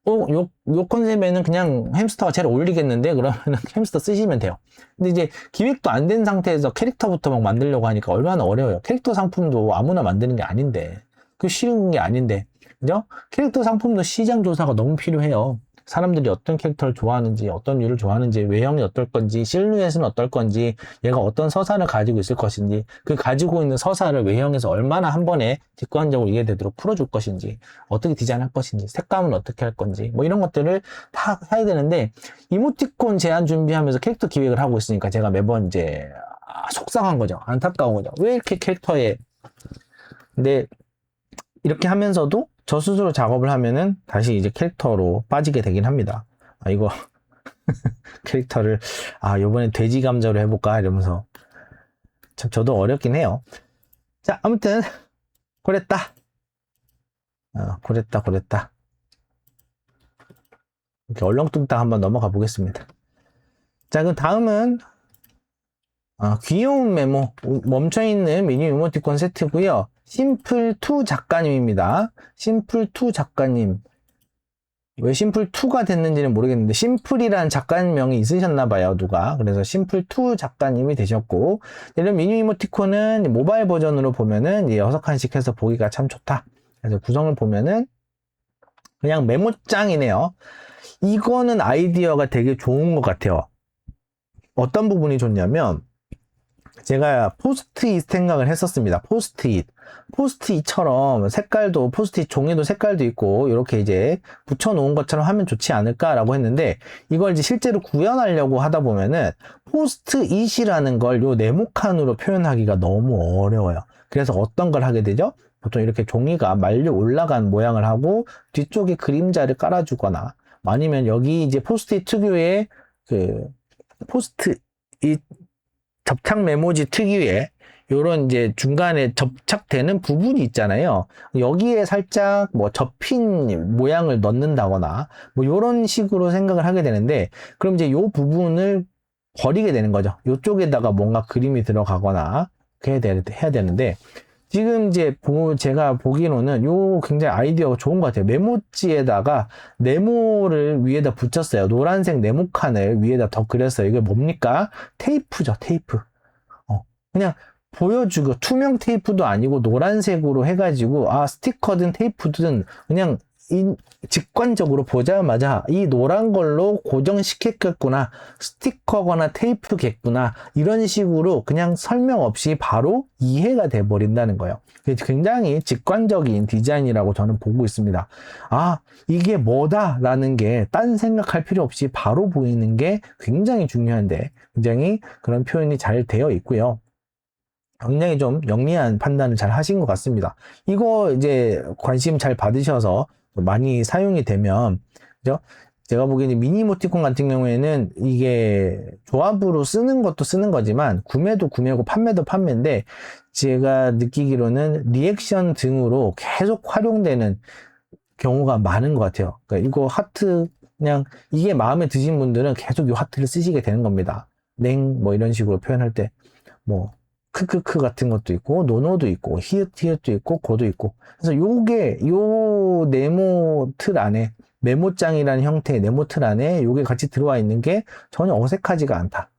요 컨셉에는 그냥 햄스터가 제일 어울리겠는데 그러면 햄스터 쓰시면 돼요. 근데 이제 기획도 안 된 상태에서 캐릭터부터 막 만들려고 하니까 얼마나 어려워요. 캐릭터 상품도 아무나 만드는 게 아닌데 그 쉬운 게 아닌데 그죠? 캐릭터 상품도 시장 조사가 너무 필요해요. 사람들이 어떤 캐릭터를 좋아하는지, 어떤 류를 좋아하는지, 외형이 어떨 건지, 실루엣은 어떨 건지, 얘가 어떤 서사를 가지고 있을 것인지, 그 가지고 있는 서사를 외형에서 얼마나 한 번에 직관적으로 이해되도록 풀어줄 것인지, 어떻게 디자인할 것인지, 색감은 어떻게 할 건지, 뭐 이런 것들을 다 해야 되는데, 이모티콘 제안 준비하면서 캐릭터 기획을 하고 있으니까 제가 매번 이제, 속상한 거죠. 안타까운 거죠. 왜 이렇게 캐릭터에, 근데, 이렇게 하면서도 저 스스로 작업을 하면은 다시 이제 캐릭터로 빠지게 되긴 합니다. 이거 캐릭터를 요번엔 돼지 감자로 해볼까 이러면서 참 저도 어렵긴 해요. 자, 아무튼 그랬다. 그랬다. 이렇게 얼렁뚱땅 한번 넘어가 보겠습니다. 자, 그럼 다음은 귀여운 메모 멈춰있는 미니 이모티콘 세트고요. 심플2 작가님입니다. 심플2 작가님. 왜 심플2가 됐는지는 모르겠는데 심플이라는 작가명이 있으셨나봐요. 누가. 그래서 심플2 작가님이 되셨고 이런 미니 이모티콘은 모바일 버전으로 보면은 6칸씩 해서 보기가 참 좋다. 그래서 구성을 보면은 그냥 메모장이네요. 이거는 아이디어가 되게 좋은 것 같아요. 어떤 부분이 좋냐면 제가 포스트잇 생각을 했었습니다. 포스트잇처럼 색깔도 포스트잇 종이도 색깔도 있고 이렇게 이제 붙여놓은 것처럼 하면 좋지 않을까라고 했는데 이걸 이제 실제로 구현하려고 하다 보면은 포스트잇이라는 걸 요 네모칸으로 표현하기가 너무 어려워요. 그래서 어떤 걸 하게 되죠? 보통 이렇게 종이가 말려 올라간 모양을 하고 뒤쪽에 그림자를 깔아주거나 아니면 여기 이제 포스트잇 특유의 그 포스트잇 접착 메모지 특유의 요런 이제 중간에 접착되는 부분이 있잖아요. 여기에 살짝 뭐 접힌 모양을 넣는다거나 뭐 요런 식으로 생각을 하게 되는데, 그럼 이제 요 부분을 버리게 되는 거죠. 요쪽에다가 뭔가 그림이 들어가거나 해야 되는데, 지금 이제 제가 보기로는 요 굉장히 아이디어가 좋은 것 같아요. 메모지에다가 네모를 위에다 붙였어요. 노란색 네모칸을 위에다 더 그렸어요. 이게 뭡니까? 테이프죠, 테이프. 그냥 보여주고, 투명 테이프도 아니고 노란색으로 해가지고, 아, 스티커든 테이프든 그냥 직관적으로 보자마자 이 노란 걸로 고정시켰겠구나, 스티커거나 테이프겠구나, 이런 식으로 그냥 설명 없이 바로 이해가 돼 버린다는 거예요. 굉장히 직관적인 디자인이라고 저는 보고 있습니다. 아, 이게 뭐다라는 게 딴 생각할 필요 없이 바로 보이는 게 굉장히 중요한데, 굉장히 그런 표현이 잘 되어 있고요. 굉장히 좀 영리한 판단을 잘 하신 것 같습니다. 이거 이제 관심 잘 받으셔서 많이 사용이 되면, 그죠? 제가 보기에는 미니 이모티콘 같은 경우에는 이게 조합으로 쓰는 것도 쓰는 거지만, 구매도 구매고 판매도 판매인데, 제가 느끼기로는 리액션 등으로 계속 활용되는 경우가 많은 것 같아요. 그러니까 이거 하트, 그냥 이게 마음에 드신 분들은 계속 이 하트를 쓰시게 되는 겁니다. 냉, 뭐 이런 식으로 표현할 때, 뭐, 크크크 같은 것도 있고, 노노도 있고, 히읗히읗도 있고, 고도 있고. 그래서 요게, 요 네모 틀 안에, 메모장이라는 형태의 네모 틀 안에 요게 같이 들어와 있는 게 전혀 어색하지가 않다.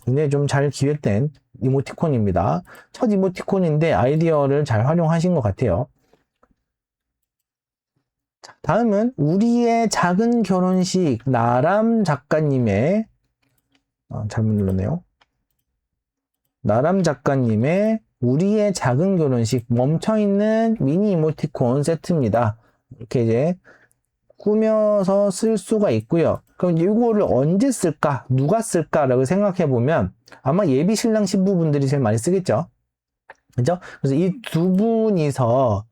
굉장히 좀 잘 기획된 이모티콘입니다. 첫 이모티콘인데 아이디어를 잘 활용하신 것 같아요. 다음은 우리의 작은 결혼식, 나람 작가님의, 잘못 눌렀네요. 나람 작가님의 우리의 작은 결혼식 멈춰있는 미니 이모티콘 세트입니다. 이렇게 이제 꾸며서 쓸 수가 있고요. 그럼 이거를 언제 쓸까? 누가 쓸까라고 생각해 보면 아마 예비 신랑 신부분들이 제일 많이 쓰겠죠. 그죠? 그래서 이 두 분이서,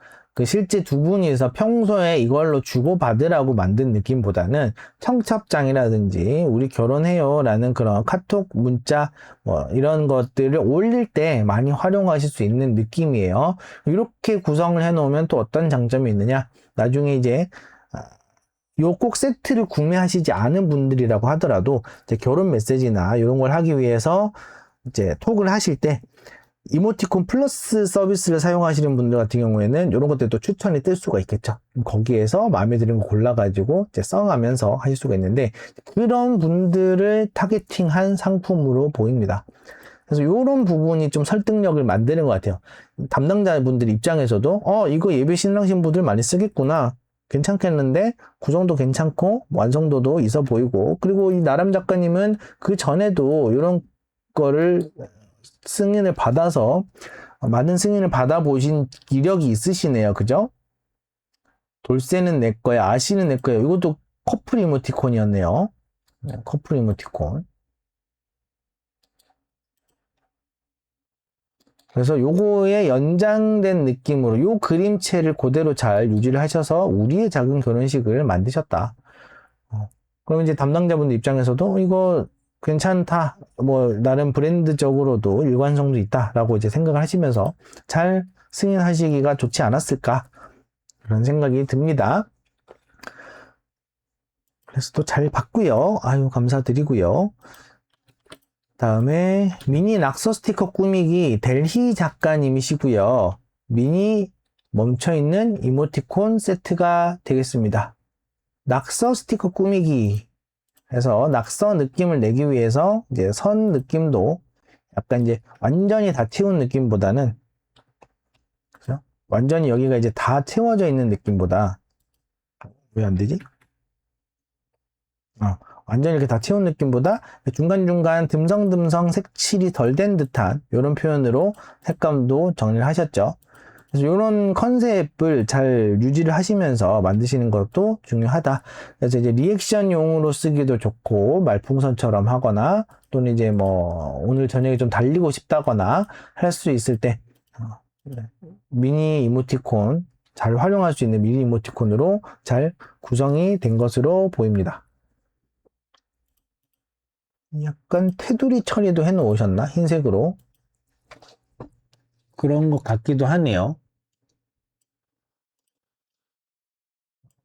실제 두 분이서 평소에 이걸로 주고받으라고 만든 느낌보다는 청첩장이라든지 우리 결혼해요 라는 그런 카톡 문자 뭐 이런 것들을 올릴 때 많이 활용하실 수 있는 느낌이에요. 이렇게 구성을 해 놓으면 또 어떤 장점이 있느냐, 나중에 이제 요 꼭 세트를 구매하시지 않은 분들이라고 하더라도 이제 결혼 메시지나 이런 걸 하기 위해서 이제 톡을 하실 때 이모티콘 플러스 서비스를 사용하시는 분들 같은 경우에는 이런 것들도 추천이 뜰 수가 있겠죠. 거기에서 마음에 드는 거 골라가지고 이제 써가면서 하실 수가 있는데, 그런 분들을 타겟팅한 상품으로 보입니다. 그래서 이런 부분이 좀 설득력을 만드는 것 같아요. 담당자분들 입장에서도 이거 예비 신랑 신부들 많이 쓰겠구나, 괜찮겠는데, 구성도 괜찮고 완성도도 있어 보이고, 그리고 이 나람 작가님은 그 전에도 이런 거를 승인을 받아서, 많은 승인을 받아보신 이력이 있으시네요. 그죠? 돌쇠는 내 거야, 아씨는 내 거야. 이것도 커플 이모티콘이었네요. 네, 커플 이모티콘. 그래서 요거에 연장된 느낌으로 요 그림체를 그대로 잘 유지를 하셔서 우리의 작은 결혼식을 만드셨다. 그럼 이제 담당자분들 입장에서도 이거 괜찮다, 뭐 나름 브랜드적으로도 일관성도 있다라고 이제 생각을 하시면서 잘 승인하시기가 좋지 않았을까, 그런 생각이 듭니다. 그래서 또 잘 봤고요. 아유, 감사드리고요. 다음에 미니 낙서 스티커 꾸미기 델희 작가님이시고요. 미니 멈춰있는 이모티콘 세트가 되겠습니다. 낙서 스티커 꾸미기 해서 낙서 느낌을 내기 위해서 이제 선 느낌도 약간 이제 완전히 다 채운 느낌보다는, 그죠? 완전히 여기가 이제 다 채워져 있는 느낌보다, 왜 안 되지? 완전히 이렇게 다 채운 느낌보다 중간중간 듬성듬성 색칠이 덜 된 듯한 이런 표현으로 색감도 정리를 하셨죠. 그래서 이런 컨셉을 잘 유지를 하시면서 만드시는 것도 중요하다. 그래서 이제 리액션용으로 쓰기도 좋고, 말풍선처럼 하거나, 또는 이제 뭐 오늘 저녁에 좀 달리고 싶다거나 할 수 있을 때 미니 이모티콘 잘 활용할 수 있는 미니 이모티콘으로 잘 구성이 된 것으로 보입니다. 약간 테두리 처리도 해 놓으셨나? 흰색으로. 그런 것 같기도 하네요.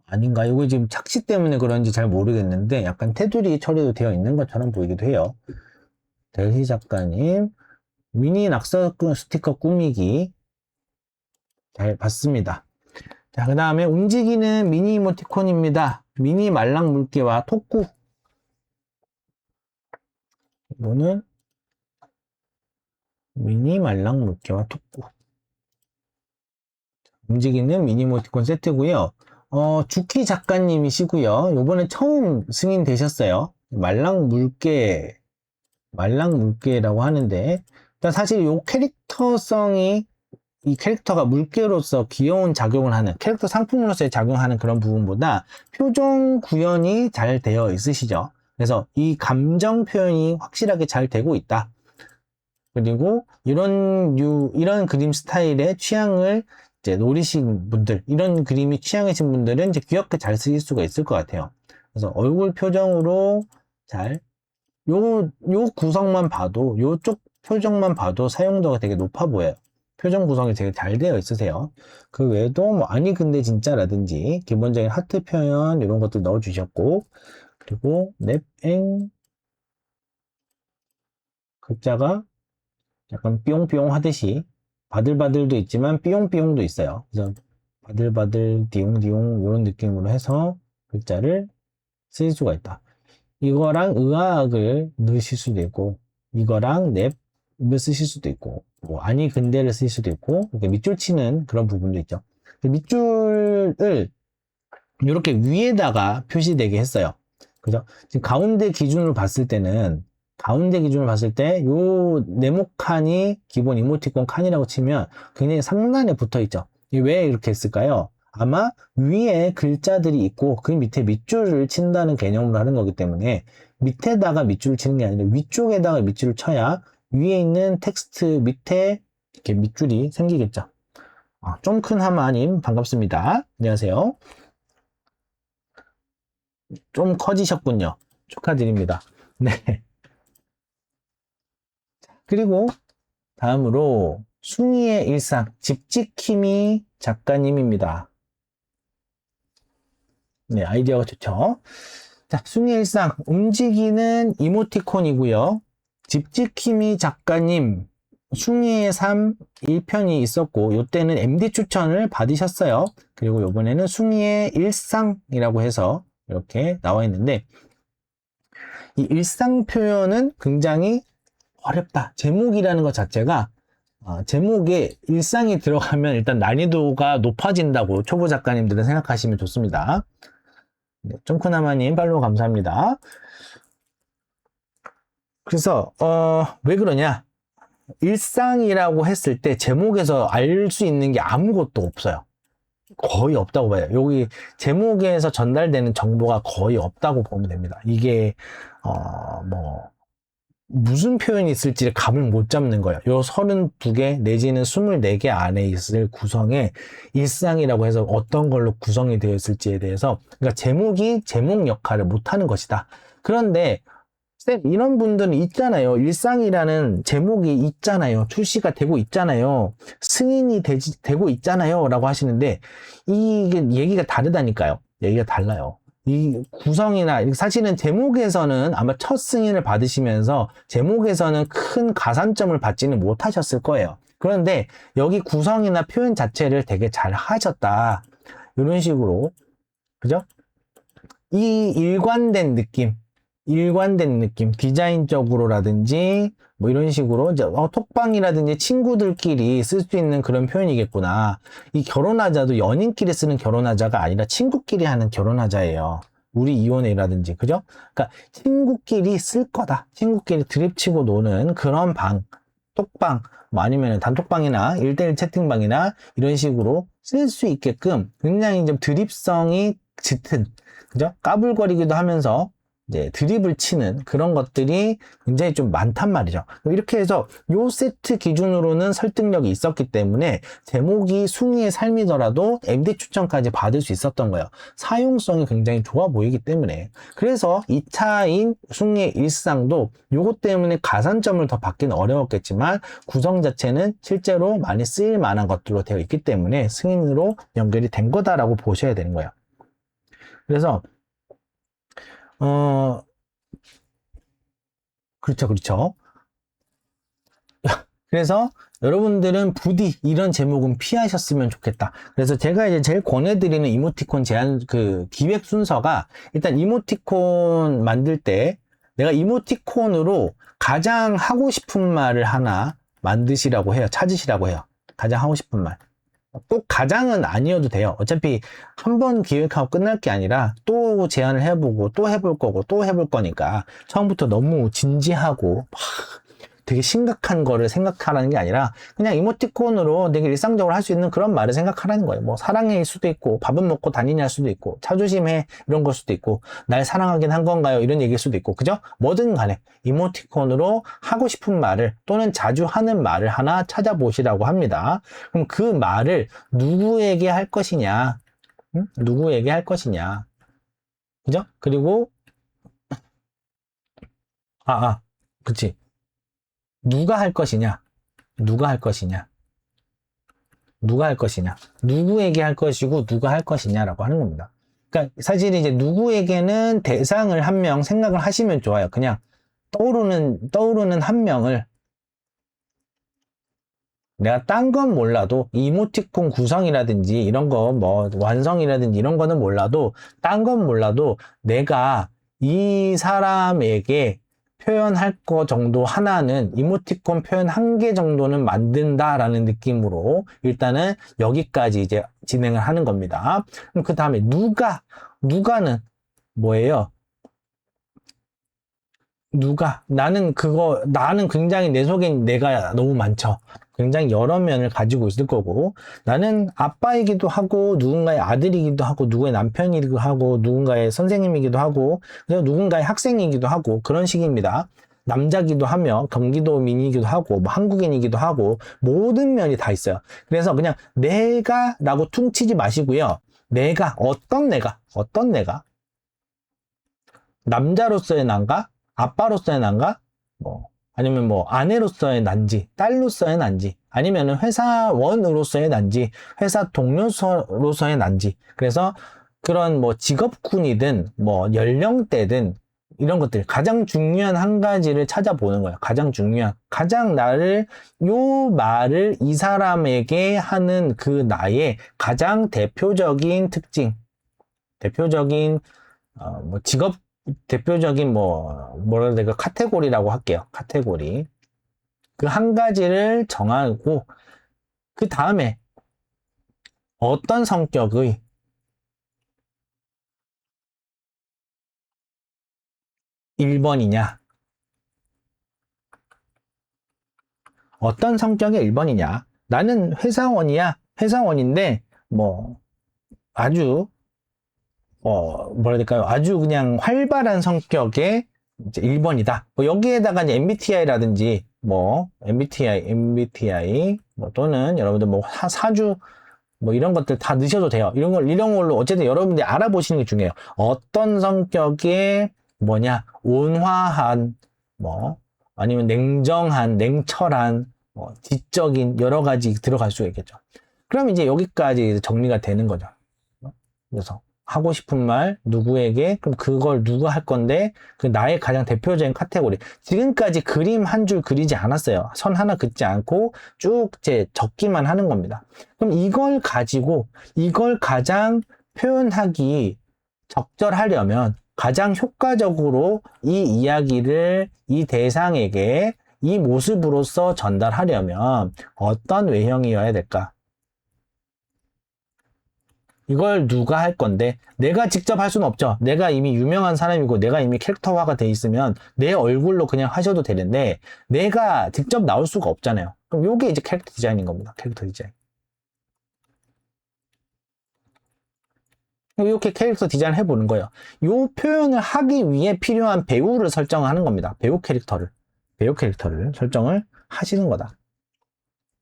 아닌가? 이거 지금 착시 때문에 그런지 잘 모르겠는데 약간 테두리 처리도 되어 있는 것처럼 보이기도 해요. 델희 작가님, 미니 낙서 스티커 꾸미기 잘 봤습니다. 자, 그 다음에 움직이는 미니 이모티콘입니다. 미니 말랑 물개와 톡구. 이거는 미니 말랑 물개와 톡구. 움직이는 미니 이모티콘 세트고요. 주키 작가님이시고요. 요번에 처음 승인되셨어요. 말랑물개라고 하는데, 일단 사실 요 캐릭터성이 이 캐릭터가 물개로서 귀여운 작용을 하는, 캐릭터 상품으로서의 작용하는 그런 부분보다 표정 구현이 잘 되어 있으시죠. 그래서 이 감정 표현이 확실하게 잘 되고 있다. 그리고 이런 그림 스타일의 취향을 이제 노리신 분들, 이런 그림이 취향이신 분들은 이제 귀엽게 잘 쓰실 수가 있을 것 같아요. 그래서 얼굴 표정으로 요 구성만 봐도, 요쪽 표정만 봐도 사용도가 되게 높아 보여요. 표정 구성이 되게 잘 되어 있으세요. 그 외에도 뭐 아니 근데 진짜라든지 기본적인 하트 표현 이런 것들 넣어주셨고, 그리고 넵엥 글자가 약간 삐용삐용 하듯이 바들바들도 있지만 삐용삐용도 있어요. 그래서 바들바들 디용디용 이런 느낌으로 해서 글자를 쓸 수가 있다. 이거랑 의아악을 넣으실 수도 있고, 이거랑 넵을 쓰실 수도 있고, 뭐 아니 근데를 쓸 수도 있고, 이렇게 밑줄 치는 그런 부분도 있죠. 밑줄을 이렇게 위에다가 표시되게 했어요. 그죠? 지금 가운데 기준으로 봤을 때는, 요 네모 칸이 기본 이모티콘 칸이라고 치면 굉장히 상단에 붙어 있죠. 왜 이렇게 했을까요? 아마 위에 글자들이 있고 그 밑에 밑줄을 친다는 개념으로 하는 거기 때문에 밑에다가 밑줄을 치는 게 아니라 위쪽에다가 밑줄을 쳐야 위에 있는 텍스트 밑에 이렇게 밑줄이 생기겠죠. 좀 큰 하마님 반갑습니다. 안녕하세요. 좀 커지셨군요. 축하드립니다. 네. 그리고 다음으로 숭이의 일상 집지킴이 작가님입니다. 네, 아이디어가 좋죠. 자, 숭이의 일상 움직이는 이모티콘이고요. 집지킴이 작가님 숭이의 삶 1편이 있었고 요때는 MD 추천을 받으셨어요. 그리고 요번에는 숭이의 일상이라고 해서 이렇게 나와 있는데 이 일상 표현은 굉장히 어렵다. 제목이라는 것 자체가 제목에 일상이 들어가면 일단 난이도가 높아진다고 초보 작가님들은 생각하시면 좋습니다. 네, 점크나마님 팔로우 감사합니다. 그래서 왜 그러냐? 일상이라고 했을 때 제목에서 알 수 있는 게 아무것도 없어요. 거의 없다고 봐요. 여기 제목에서 전달되는 정보가 거의 없다고 보면 됩니다. 이게 뭐 무슨 표현이 있을지를 감을 못 잡는 거예요. 요 32개 내지는 24개 안에 있을 구성에 일상이라고 해서 어떤 걸로 구성이 되어 있을지에 대해서, 그러니까 제목이 제목 역할을 못 하는 것이다. 그런데 쌤, 이런 분들은 있잖아요. 일상이라는 제목이 있잖아요. 출시가 되고 있잖아요. 승인이 되고 있잖아요. 라고 하시는데 이게 얘기가 다르다니까요. 얘기가 달라요. 이 구성이나 사실은 제목에서는 아마 첫 승인을 받으시면서 제목에서는 큰 가산점을 받지는 못하셨을 거예요. 그런데 여기 구성이나 표현 자체를 되게 잘 하셨다. 이런 식으로, 그죠? 이 일관된 느낌, 디자인적으로라든지 뭐 이런 식으로 이제 톡방이라든지 친구들끼리 쓸 수 있는 그런 표현이겠구나. 이 결혼하자도 연인끼리 쓰는 결혼하자가 아니라 친구끼리 하는 결혼하자예요. 우리 이혼해라든지, 그죠? 그러니까 친구끼리 쓸 거다. 친구끼리 드립치고 노는 그런 방, 톡방, 뭐 아니면 단톡방이나 1대1 채팅방이나 이런 식으로 쓸 수 있게끔 굉장히 좀 드립성이 짙은, 그죠? 까불거리기도 하면서 이제 드립을 치는 그런 것들이 굉장히 좀 많단 말이죠. 이렇게 해서 요 세트 기준으로는 설득력이 있었기 때문에 제목이 숭이의 삶이더라도 MD 추천까지 받을 수 있었던 거예요. 사용성이 굉장히 좋아 보이기 때문에. 그래서 2차인 숭이의 일상도 요것 때문에 가산점을 더 받기는 어려웠겠지만 구성 자체는 실제로 많이 쓰일 만한 것들로 되어 있기 때문에 승인으로 연결이 된 거다라고 보셔야 되는 거예요. 그래서 그렇죠. 그래서 여러분들은 부디 이런 제목은 피하셨으면 좋겠다. 그래서 제가 이제 제일 권해드리는 이모티콘 제안 기획 순서가 일단 이모티콘 만들 때 내가 이모티콘으로 가장 하고 싶은 말을 하나 만드시라고 해요. 찾으시라고 해요. 가장 하고 싶은 말. 꼭 가장은 아니어도 돼요. 어차피 한 번 기획하고 끝날 게 아니라 또 제안을 해보고 또 해볼 거고 또 해볼 거니까 처음부터 너무 진지하고 되게 심각한 거를 생각하라는 게 아니라 그냥 이모티콘으로 되게 일상적으로 할 수 있는 그런 말을 생각하라는 거예요. 뭐 사랑해일 수도 있고 밥은 먹고 다니냐 할 수도 있고 차 조심해 이런 걸 수도 있고 날 사랑하긴 한 건가요 이런 얘기일 수도 있고 그죠? 뭐든 간에 이모티콘으로 하고 싶은 말을 또는 자주 하는 말을 하나 찾아보시라고 합니다. 그럼 그 말을 누구에게 할 것이냐 누구에게 할 것이냐 그죠? 그리고 그치 누가 할 것이냐 누가 할 것이냐 누가 할 것이냐 누구에게 할 것이고 누가 할 것이냐라고 하는 겁니다. 그러니까 사실 이제 누구에게는 대상을 한 명 생각을 하시면 좋아요. 그냥 떠오르는 한 명을 내가 딴 건 몰라도 이모티콘 구성이라든지 이런 거 뭐 완성이라든지 이런 거는 몰라도 딴 건 몰라도 내가 이 사람에게 표현할 거 정도 하나는 이모티콘 표현 한 개 정도는 만든다라는 느낌으로 일단은 여기까지 이제 진행을 하는 겁니다. 그럼 그 다음에 누가는 뭐예요? 나는 굉장히 내 속엔 내가 너무 많죠. 굉장히 여러 면을 가지고 있을 거고 나는 아빠이기도 하고 누군가의 아들이기도 하고 누구의 남편이기도 하고 누군가의 선생님이기도 하고 누군가의 학생이기도 하고 그런 식입니다. 남자기도 하며 경기도민이기도 하고 뭐 한국인이기도 하고 모든 면이 다 있어요. 그래서 그냥 내가라고 퉁치지 마시고요. 어떤 내가 남자로서의 난가 아빠로서의 난가 뭐 아니면 뭐 아내로서의 난지, 딸로서의 난지, 아니면은 회사원으로서의 난지, 회사 동료로서의 난지. 그래서 그런 뭐 직업군이든 뭐 연령대든 이런 것들 가장 중요한 한 가지를 찾아보는 거예요. 가장 중요한, 요 말을 이 사람에게 하는 그 나의 가장 대표적인 특징, 대표적인 대표적인 뭐라 해야 될까 카테고리라고 할게요. 카테고리. 그 한 가지를 정하고 그 다음에 어떤 성격의 1번이냐 어떤 성격의 1번이냐 나는 회사원인데 뭐 아주 뭐라 해야 될까요? 아주 그냥 활발한 성격의 이제 1번이다. 뭐 여기에다가 이제 MBTI라든지 MBTI 또는 여러분들 사주 이런 것들 다 넣으셔도 돼요. 이런 걸로 어쨌든 여러분들이 알아보시는 게 중요해요. 어떤 성격의 온화한 아니면 냉정한, 냉철한, 지적인 여러 가지 들어갈 수가 있겠죠. 그럼 이제 여기까지 정리가 되는 거죠. 그래서 하고 싶은 말 누구에게 그럼 그걸 누가 할 건데 그 나의 가장 대표적인 카테고리 지금까지 그림 한 줄 그리지 않았어요. 선 하나 긋지 않고 쭉 적기만 하는 겁니다. 그럼 이걸 가장 표현하기 적절하려면 가장 효과적으로 이 이야기를 이 대상에게 이 모습으로서 전달하려면 어떤 외형이어야 될까? 이걸 누가 할 건데 내가 직접 할 수는 없죠. 내가 이미 유명한 사람이고 내가 이미 캐릭터화가 돼 있으면 내 얼굴로 그냥 하셔도 되는데 내가 직접 나올 수가 없잖아요. 그럼 요게 이제 캐릭터 디자인인 겁니다. 캐릭터 디자인. 이렇게 캐릭터 디자인을 해보는 거예요. 이 표현을 하기 위해 필요한 배우를 설정하는 겁니다. 배우 캐릭터를 설정을 하시는 거다.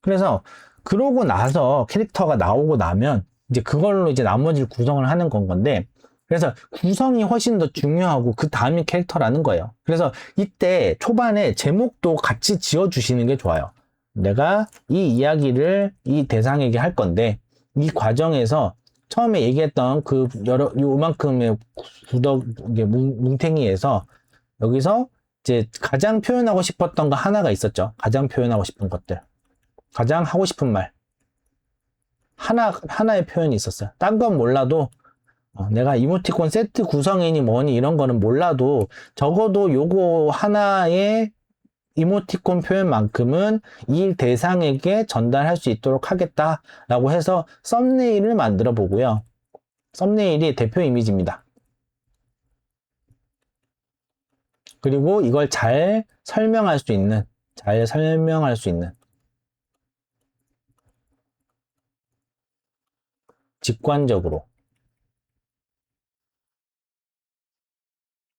그래서 그러고 나서 캐릭터가 나오고 나면 이제 그걸로 이제 나머지 구성을 하는 건데, 그래서 구성이 훨씬 더 중요하고 그 다음이 캐릭터라는 거예요. 그래서 이때 초반에 제목도 같이 지어주시는 게 좋아요. 내가 이 이야기를 이 대상에게 할 건데, 이 과정에서 처음에 얘기했던 그 요만큼의 구덕, 뭉탱이에서 여기서 이제 가장 표현하고 싶었던 거 하나가 있었죠. 가장 표현하고 싶은 것들. 가장 하고 싶은 말. 하나의 표현이 있었어요. 딴 건 몰라도, 내가 이모티콘 세트 구성이니 뭐니 이런 거는 몰라도 적어도 요거 하나의 이모티콘 표현만큼은 이 대상에게 전달할 수 있도록 하겠다라고 해서 썸네일을 만들어 보고요. 썸네일이 대표 이미지입니다. 그리고 이걸 잘 설명할 수 있는 직관적으로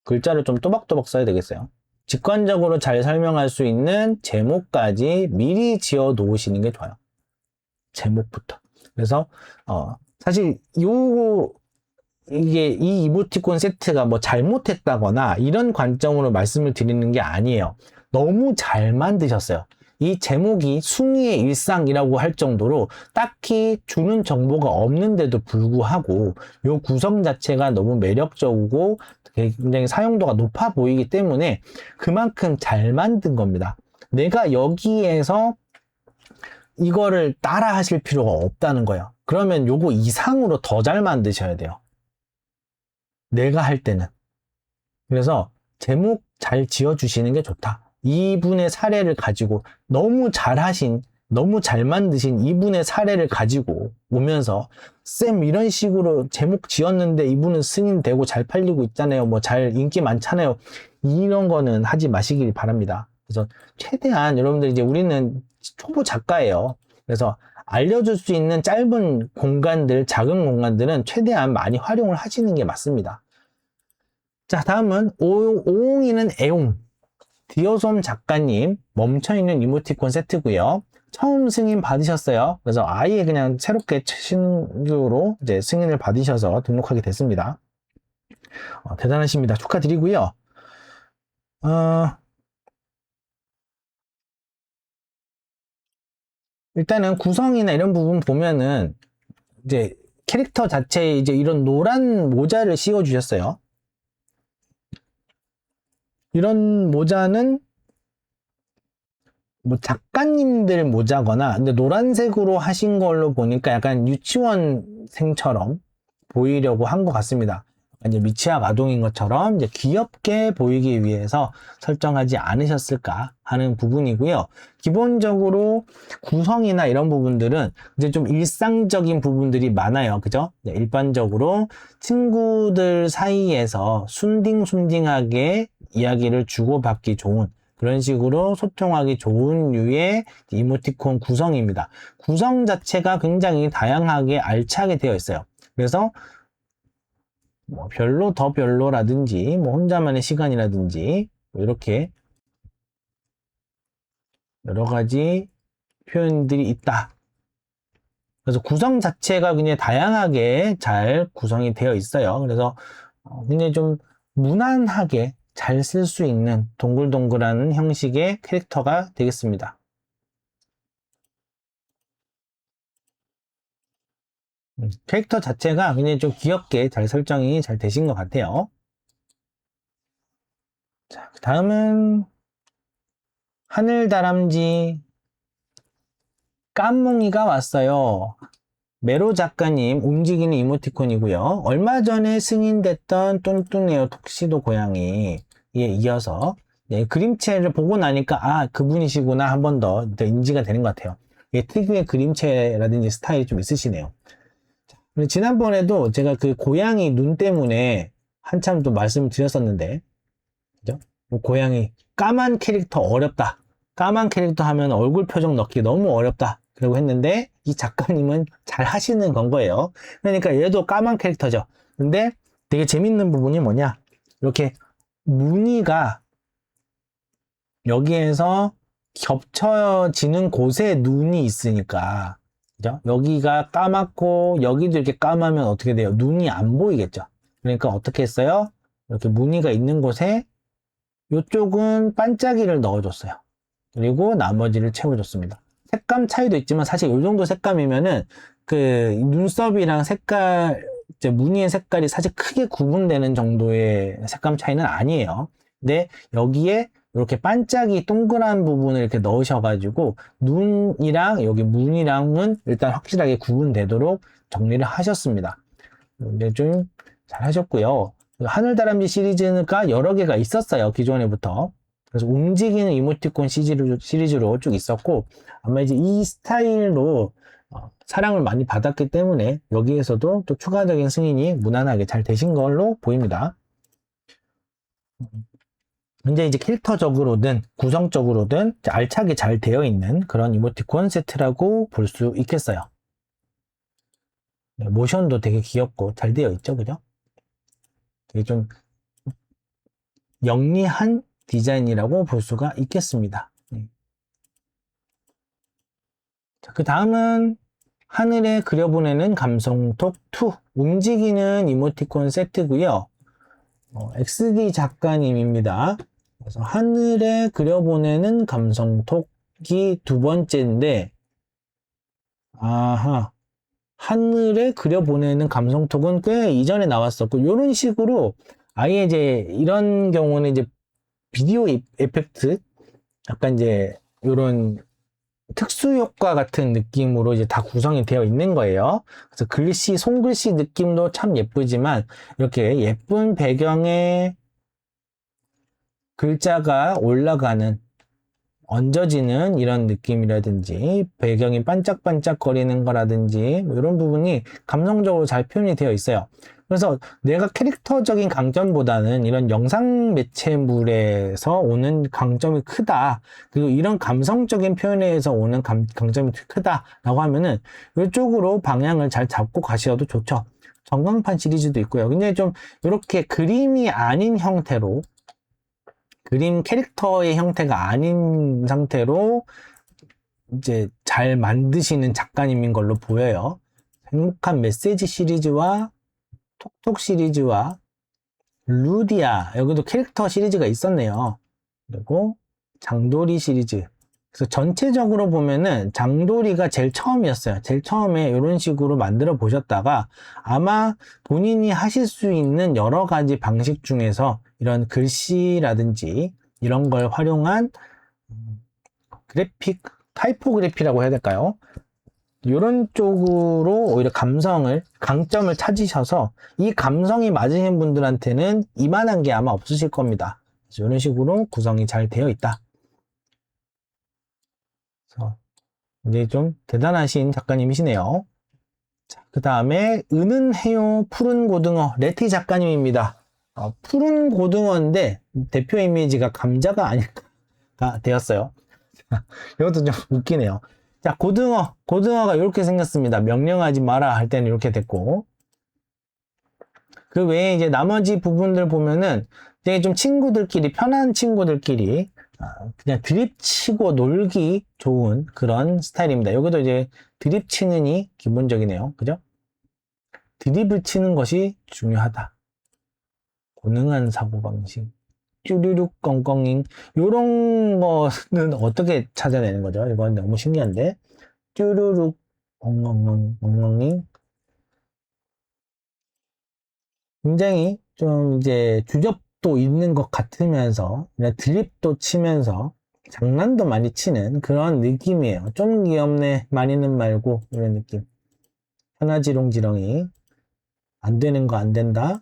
글자를 좀 또박또박 써야 되겠어요. 직관적으로 잘 설명할 수 있는 제목까지 미리 지어 놓으시는 게 좋아요. 제목부터. 그래서 사실 이게 이 이모티콘 세트가 뭐 잘못했다거나 이런 관점으로 말씀을 드리는 게 아니에요. 너무 잘 만드셨어요. 이 제목이 숭이의 일상이라고 할 정도로 딱히 주는 정보가 없는데도 불구하고 이 구성 자체가 너무 매력적이고 굉장히 사용도가 높아 보이기 때문에 그만큼 잘 만든 겁니다. 내가 여기에서 이거를 따라 하실 필요가 없다는 거예요. 그러면 요거 이상으로 더 잘 만드셔야 돼요. 내가 할 때는. 그래서 제목 잘 지어주시는 게 좋다. 이분의 사례를 가지고 너무 잘 만드신 이분의 사례를 가지고 오면서 쌤 이런 식으로 제목 지었는데 이분은 승인되고 잘 팔리고 있잖아요. 뭐 잘 인기 많잖아요. 이런 거는 하지 마시길 바랍니다. 그래서 최대한 여러분들 이제 우리는 초보 작가예요. 그래서 알려줄 수 있는 짧은 공간들, 작은 공간들은 최대한 많이 활용을 하시는 게 맞습니다. 자, 다음은 오옹이는 애옹. 디어솜 작가님 멈춰있는 이모티콘 세트고요. 처음 승인 받으셨어요. 그래서 아예 그냥 새롭게 신규로 이제 승인을 받으셔서 등록하게 됐습니다. 대단하십니다. 축하드리고요. 일단은 구성이나 이런 부분 보면은 이제 캐릭터 자체에 이제 이런 노란 모자를 씌워 주셨어요. 이런 모자는 뭐 작가님들 모자거나, 근데 노란색으로 하신 걸로 보니까 약간 유치원생처럼 보이려고 한 것 같습니다. 이제 미취학 아동인 것처럼 이제 귀엽게 보이기 위해서 설정하지 않으셨을까 하는 부분이고요. 기본적으로 구성이나 이런 부분들은 이제 좀 일상적인 부분들이 많아요. 그죠? 네, 일반적으로 친구들 사이에서 순딩순딩하게 이야기를 주고받기 좋은 그런 식으로 소통하기 좋은 류의 이모티콘 구성입니다. 구성 자체가 굉장히 다양하게 알차게 되어 있어요. 그래서 뭐 별로 더 별로라든지 뭐 혼자만의 시간이라든지 뭐 이렇게 여러 가지 표현들이 있다. 그래서 구성 자체가 굉장히 다양하게 잘 구성이 되어 있어요. 그래서 굉장히 좀 무난하게 잘 쓸 수 있는 동글동글한 형식의 캐릭터가 되겠습니다. 캐릭터 자체가 굉장히 좀 귀엽게 잘 설정이 잘 되신 것 같아요. 자, 그 다음은 하늘다람쥐 깐몽이가 왔어요. 메로 작가님 움직이는 이모티콘이고요. 얼마 전에 승인됐던 뚠뚠해요 톡시도 고양이에 이어서 그림체를 보고 나니까 그분이시구나 한 번 더 인지가 되는 것 같아요. 특유의 그림체라든지 스타일이 좀 있으시네요. 지난번에도 제가 그 고양이 눈 때문에 한참 또 말씀을 드렸었는데, 그죠? 고양이 까만 캐릭터 어렵다. 까만 캐릭터 하면 얼굴 표정 넣기 너무 어렵다. 그러고 했는데 이 작가님은 잘 하시는 건 거예요. 그러니까 얘도 까만 캐릭터죠. 근데 되게 재밌는 부분이 뭐냐? 이렇게 무늬가 여기에서 겹쳐지는 곳에 눈이 있으니까, 그죠? 여기가 까맣고 여기도 이렇게 까마면 어떻게 돼요? 눈이 안 보이겠죠? 그러니까 어떻게 했어요? 이렇게 무늬가 있는 곳에 이쪽은 반짝이를 넣어줬어요. 그리고 나머지를 채워줬습니다. 색감 차이도 있지만 사실 이 정도 색감이면은 그 눈썹이랑 색깔, 이제 무늬의 색깔이 사실 크게 구분되는 정도의 색감 차이는 아니에요. 근데 여기에 이렇게 반짝이 동그란 부분을 이렇게 넣으셔가지고 눈이랑 여기 무늬랑은 일단 확실하게 구분되도록 정리를 하셨습니다. 근데 좀 잘 하셨고요. 하늘다람쥐 시리즈가 여러 개가 있었어요. 기존에부터. 그래서 움직이는 이모티콘 시리즈로 쭉 있었고, 아마 이제 이 스타일로 사랑을 많이 받았기 때문에 여기에서도 또 추가적인 승인이 무난하게 잘 되신 걸로 보입니다. 근데 이제 캐릭터적으로든 구성적으로든 알차게 잘 되어 있는 그런 이모티콘 세트라고 볼 수 있겠어요. 모션도 되게 귀엽고 잘 되어 있죠, 그죠? 되게 좀 영리한 디자인이라고 볼 수가 있겠습니다. 자, 그 다음은 하늘에 그려보내는 감성톡 2 움직이는 이모티콘 세트고요. XD 작가님입니다. 그래서 하늘에 그려보내는 감성톡이 두 번째인데, 아하, 하늘에 그려보내는 감성톡은 꽤 이전에 나왔었고, 이런 식으로 아예 이제 이런 경우는 이제 비디오 에펙트, 약간 이제 이런 특수 효과 같은 느낌으로 이제 다 구성이 되어 있는 거예요. 그래서 글씨, 손글씨 느낌도 참 예쁘지만 이렇게 예쁜 배경에 글자가 올라가는, 얹어지는 이런 느낌이라든지 배경이 반짝반짝거리는 거라든지 뭐 이런 부분이 감성적으로 잘 표현이 되어 있어요. 그래서 내가 캐릭터적인 강점보다는 이런 영상 매체물에서 오는 강점이 크다, 그리고 이런 감성적인 표현에서 오는 강점이 크다라고 하면은 이쪽으로 방향을 잘 잡고 가셔도 좋죠. 전광판 시리즈도 있고요. 근데 좀 이렇게 그림이 아닌 형태로, 그림 캐릭터의 형태가 아닌 상태로 이제 잘 만드시는 작가님인 걸로 보여요. 행복한 메시지 시리즈와 톡톡 시리즈와 루디아, 여기도 캐릭터 시리즈가 있었네요. 그리고 장도리 시리즈. 그래서 전체적으로 보면은 장도리가 제일 처음이었어요. 제일 처음에 이런 식으로 만들어 보셨다가 아마 본인이 하실 수 있는 여러 가지 방식 중에서 이런 글씨라든지 이런 걸 활용한 그래픽, 타이포그래피라고 해야 될까요? 이런 쪽으로 오히려 강점을 찾으셔서 이 감성이 맞으신 분들한테는 이만한 게 아마 없으실 겁니다. 그래서 이런 식으로 구성이 잘 되어 있다. 그래서 이제 좀 대단하신 작가님이시네요. 그 다음에 은은해요 푸른 고등어 레티 작가님입니다. 푸른 고등어인데 대표 이미지가 감자가 아닐까 되었어요. 이것도 좀 웃기네요. 자, 고등어가 이렇게 생겼습니다. 명령하지 마라 할 때는 이렇게 됐고, 그 외에 이제 나머지 부분들 보면은 되게 좀 친구들끼리, 편한 친구들끼리 그냥 드립치고 놀기 좋은 그런 스타일입니다. 여기도 이제 드립 치는이 기본적이네요. 그죠? 드립을 치는 것이 중요하다. 고능한 사고방식. 쭈루룩 껑껑잉. 요런 거는 어떻게 찾아내는 거죠? 이건 너무 신기한데. 쭈루룩 엉엉엉엉엉잉. 굉장히 좀 이제 주접도 있는 것 같으면서 그냥 드립도 치면서 장난도 많이 치는 그런 느낌이에요. 좀 귀엽네, 많이는 말고, 이런 느낌. 하나지롱지렁이 안 되는 거 안 된다.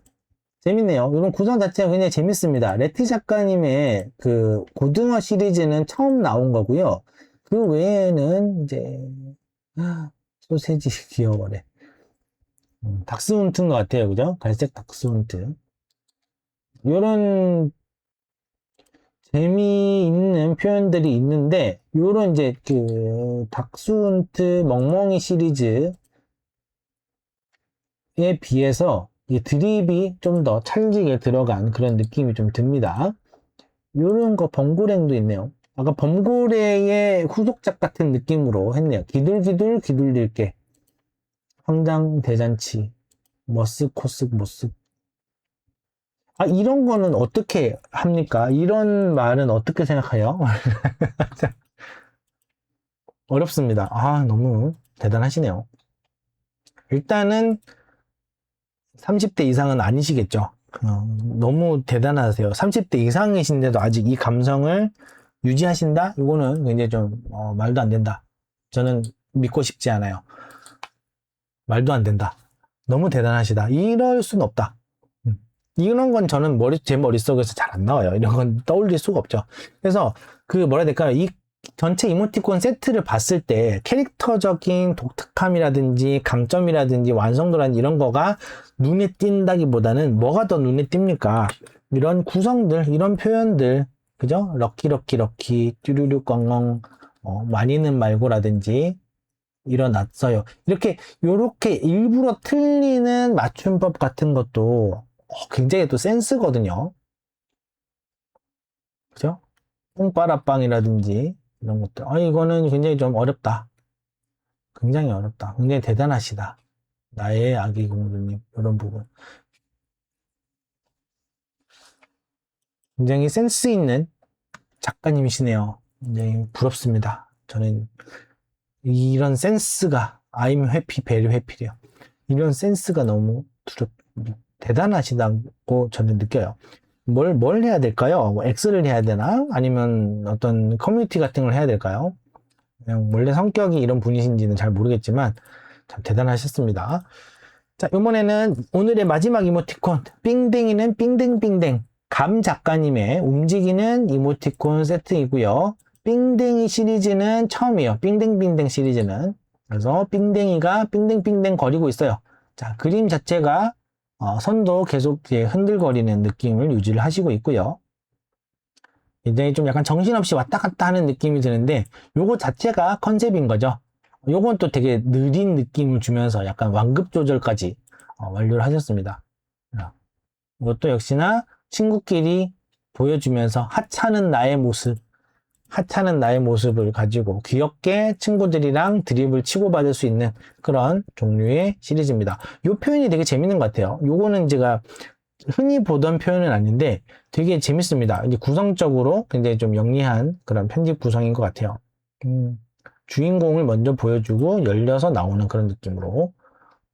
재밌네요. 이런 구성 자체가 굉장히 재밌습니다. 레티 작가님의 그 고등어 시리즈는 처음 나온 거고요. 그 외에는 이제 소세지 귀여워래. 닥스훈트인 것 같아요. 그죠? 갈색 닥스훈트. 요런 재미있는 표현들이 있는데, 요런 이제 그 닥스훈트 멍멍이 시리즈에 비해서 이 드립이 좀 더 찰지게 들어간 그런 느낌이 좀 듭니다. 요런 거 범고랭도 있네요. 아까 범고랭의 후속작 같은 느낌으로 했네요. 기둘기둘 기둘릴게. 황장대잔치. 머스코스 모스. 아, 이런 거는 어떻게 합니까? 이런 말은 어떻게 생각해요? 어렵습니다. 아, 너무 대단하시네요. 일단은 30대 이상은 아니시겠죠. 너무 대단하세요. 30대 이상이신데도 아직 이 감성을 유지하신다? 이거는 굉장히 좀 말도 안 된다. 저는 믿고 싶지 않아요. 말도 안 된다. 너무 대단하시다. 이럴 수는 없다. 이런 건 저는 제 머릿속에서 잘 안 나와요. 이런 건 떠올릴 수가 없죠. 그래서 그 뭐라 해야 될까요? 이 전체 이모티콘 세트를 봤을 때 캐릭터적인 독특함이라든지 강점이라든지 완성도라든지 이런 거가 눈에 띈다기보다는 뭐가 더 눈에 띕니까? 이런 구성들, 이런 표현들, 그죠? 럭키, 뚜루루 꽝꽝, 많이는 말고라든지, 일어났어요. 요렇게 일부러 틀리는 맞춤법 같은 것도 굉장히 또 센스거든요. 그죠? 뽕빠라빵이라든지 이런 것들. 이거는 굉장히 좀 어렵다. 굉장히 어렵다. 굉장히 대단하시다. 나의 아기 공주님. 이런 부분. 굉장히 센스 있는 작가님이시네요. 굉장히 부럽습니다. 저는 이런 센스가 I'm happy, very happy래요. 이런 센스가 너무 대단하시다고 저는 느껴요. 뭘 해야 될까요? 뭐 엑스를 해야 되나? 아니면 어떤 커뮤니티 같은 걸 해야 될까요? 그냥 원래 성격이 이런 분이신지는 잘 모르겠지만 참 대단하셨습니다. 자, 이번에는 오늘의 마지막 이모티콘 삥댕이는 삥댕삥댕 감 작가님의 움직이는 이모티콘 세트이고요. 삥댕이 시리즈는 처음이에요. 삥댕삥댕 시리즈는. 그래서 삥댕이가 삥댕삥댕 거리고 있어요. 자, 그림 자체가 선도 계속 흔들거리는 느낌을 유지를 하시고 있고요. 굉장히 좀 약간 정신없이 왔다 갔다 하는 느낌이 드는데 요거 자체가 컨셉인 거죠. 요건 또 되게 느린 느낌을 주면서 약간 완급 조절까지 완료를 하셨습니다. 이것도 역시나 친구끼리 보여주면서 하찮은 나의 모습을 가지고 귀엽게 친구들이랑 드립을 치고받을 수 있는 그런 종류의 시리즈입니다. 이 표현이 되게 재밌는 것 같아요. 요거는 제가 흔히 보던 표현은 아닌데 되게 재밌습니다. 이제 구성적으로 굉장히 좀 영리한 그런 편집 구성인 것 같아요. 주인공을 먼저 보여주고 열려서 나오는 그런 느낌으로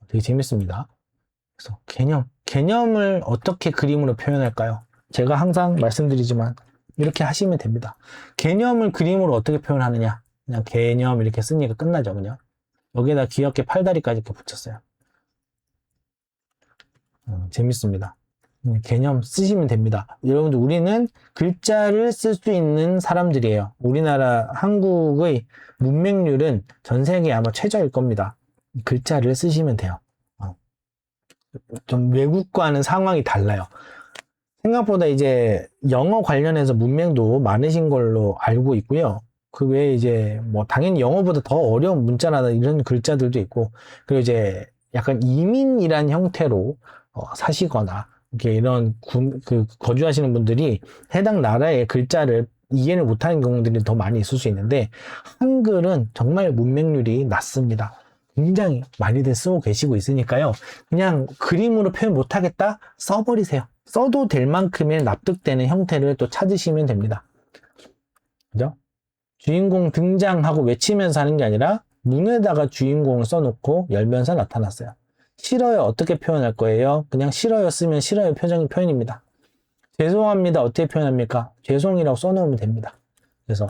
되게 재밌습니다. 그래서 개념을 어떻게 그림으로 표현할까요? 제가 항상 말씀드리지만 이렇게 하시면 됩니다. 개념을 그림으로 어떻게 표현하느냐? 그냥 개념 이렇게 쓰니까 끝나죠, 그냥. 여기에다 귀엽게 팔다리까지 이렇게 붙였어요. 재밌습니다. 개념 쓰시면 됩니다. 여러분들, 우리는 글자를 쓸 수 있는 사람들이에요. 우리나라 한국의 문맹률은 전 세계 아마 최저일 겁니다. 글자를 쓰시면 돼요. 좀 외국과는 상황이 달라요. 생각보다 이제 영어 관련해서 문맹도 많으신 걸로 알고 있고요. 그 외에 이제 뭐 당연히 영어보다 더 어려운 문자나 이런 글자들도 있고, 그리고 이제 약간 이민이란 형태로 사시거나 이렇게 이런 거주하시는 분들이 해당 나라의 글자를 이해를 못하는 경우들이 더 많이 있을 수 있는데 한글은 정말 문맹률이 낮습니다. 굉장히 많이들 쓰고 계시고 있으니까요. 그냥 그림으로 표현 못하겠다? 써버리세요. 써도 될 만큼의 납득되는 형태를 또 찾으시면 됩니다. 그죠? 주인공 등장하고 외치면서 하는 게 아니라 문에다가 주인공을 써놓고 열면서 나타났어요. 싫어요. 어떻게 표현할 거예요? 그냥 싫어요 쓰면 싫어요 표현입니다. 죄송합니다. 어떻게 표현합니까? 죄송이라고 써놓으면 됩니다. 그래서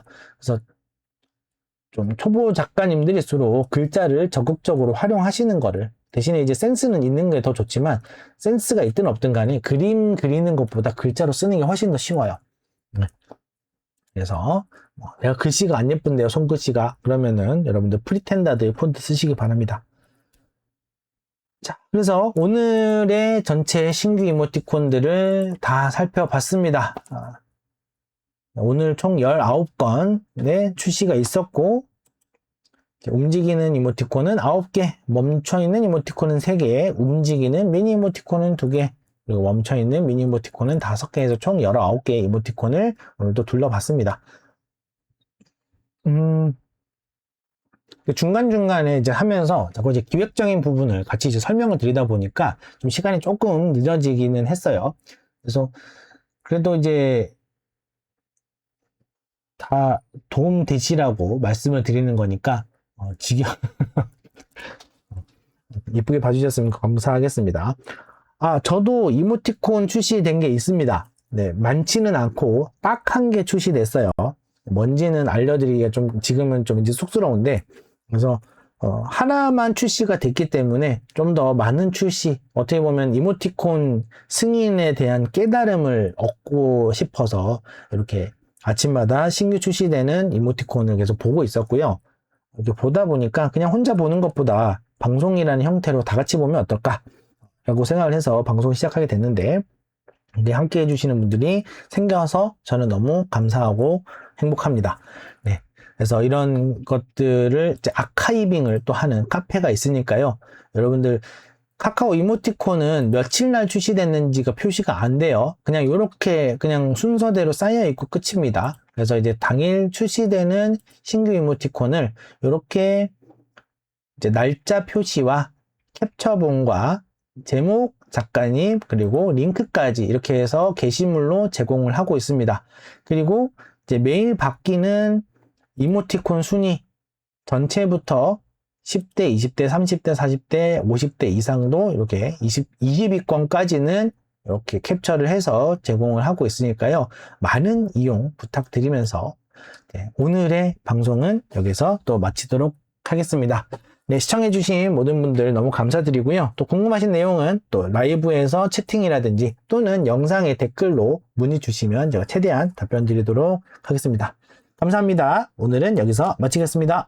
좀 초보 작가님들일수록 글자를 적극적으로 활용하시는 거를, 대신에 이제 센스는 있는 게 더 좋지만 센스가 있든 없든 간에 그림 그리는 것보다 글자로 쓰는 게 훨씬 더 쉬워요. 그래서 내가 글씨가 안 예쁜데요, 손글씨가. 그러면은 여러분들 프리텐더드의 폰트 쓰시기 바랍니다. 자, 그래서 오늘의 전체 신규 이모티콘들을 다 살펴봤습니다. 오늘 총 19건의 출시가 있었고 움직이는 이모티콘은 9개, 멈춰있는 이모티콘은 3개, 움직이는 미니 이모티콘은 2개, 그리고 멈춰있는 미니 이모티콘은 5개 해서 총 19개의 이모티콘을 오늘도 둘러봤습니다. 중간중간에 이제 하면서 자꾸 이제 기획적인 부분을 같이 이제 설명을 드리다 보니까 좀 시간이 조금 늦어지기는 했어요. 그래서 그래도 이제 다 도움 되시라고 말씀을 드리는 거니까 예쁘게 봐주셨으면 감사하겠습니다. 저도 이모티콘 출시된 게 있습니다. 네, 많지는 않고 딱 1개 출시됐어요. 뭔지는 알려드리기가 지금은 좀 이제 쑥스러운데, 그래서 하나만 출시가 됐기 때문에 좀 더 많은 출시, 어떻게 보면 이모티콘 승인에 대한 깨달음을 얻고 싶어서 이렇게 아침마다 신규 출시되는 이모티콘을 계속 보고 있었고요. 이렇게 보다 보니까 그냥 혼자 보는 것보다 방송이라는 형태로 다 같이 보면 어떨까 라고 생각을 해서 방송을 시작하게 됐는데, 함께 해주시는 분들이 생겨서 저는 너무 감사하고 행복합니다. 네. 그래서 이런 것들을 이제 아카이빙을 또 하는 카페가 있으니까요. 여러분들 카카오 이모티콘은 며칠 날 출시됐는지가 표시가 안 돼요. 그냥 이렇게 그냥 순서대로 쌓여 있고 끝입니다. 그래서 이제 당일 출시되는 신규 이모티콘을 이렇게 이제 날짜 표시와 캡처본과 제목, 작가님, 그리고 링크까지 이렇게 해서 게시물로 제공을 하고 있습니다. 그리고 이제 매일 바뀌는 이모티콘 순위 전체부터 10대, 20대, 30대, 40대, 50대 이상도 이렇게 20위권까지는 이렇게 캡처를 해서 제공을 하고 있으니까요. 많은 이용 부탁드리면서 오늘의 방송은 여기서 또 마치도록 하겠습니다. 네, 시청해주신 모든 분들 너무 감사드리고요. 또 궁금하신 내용은 또 라이브에서 채팅이라든지 또는 영상의 댓글로 문의 주시면 제가 최대한 답변 드리도록 하겠습니다. 감사합니다. 오늘은 여기서 마치겠습니다.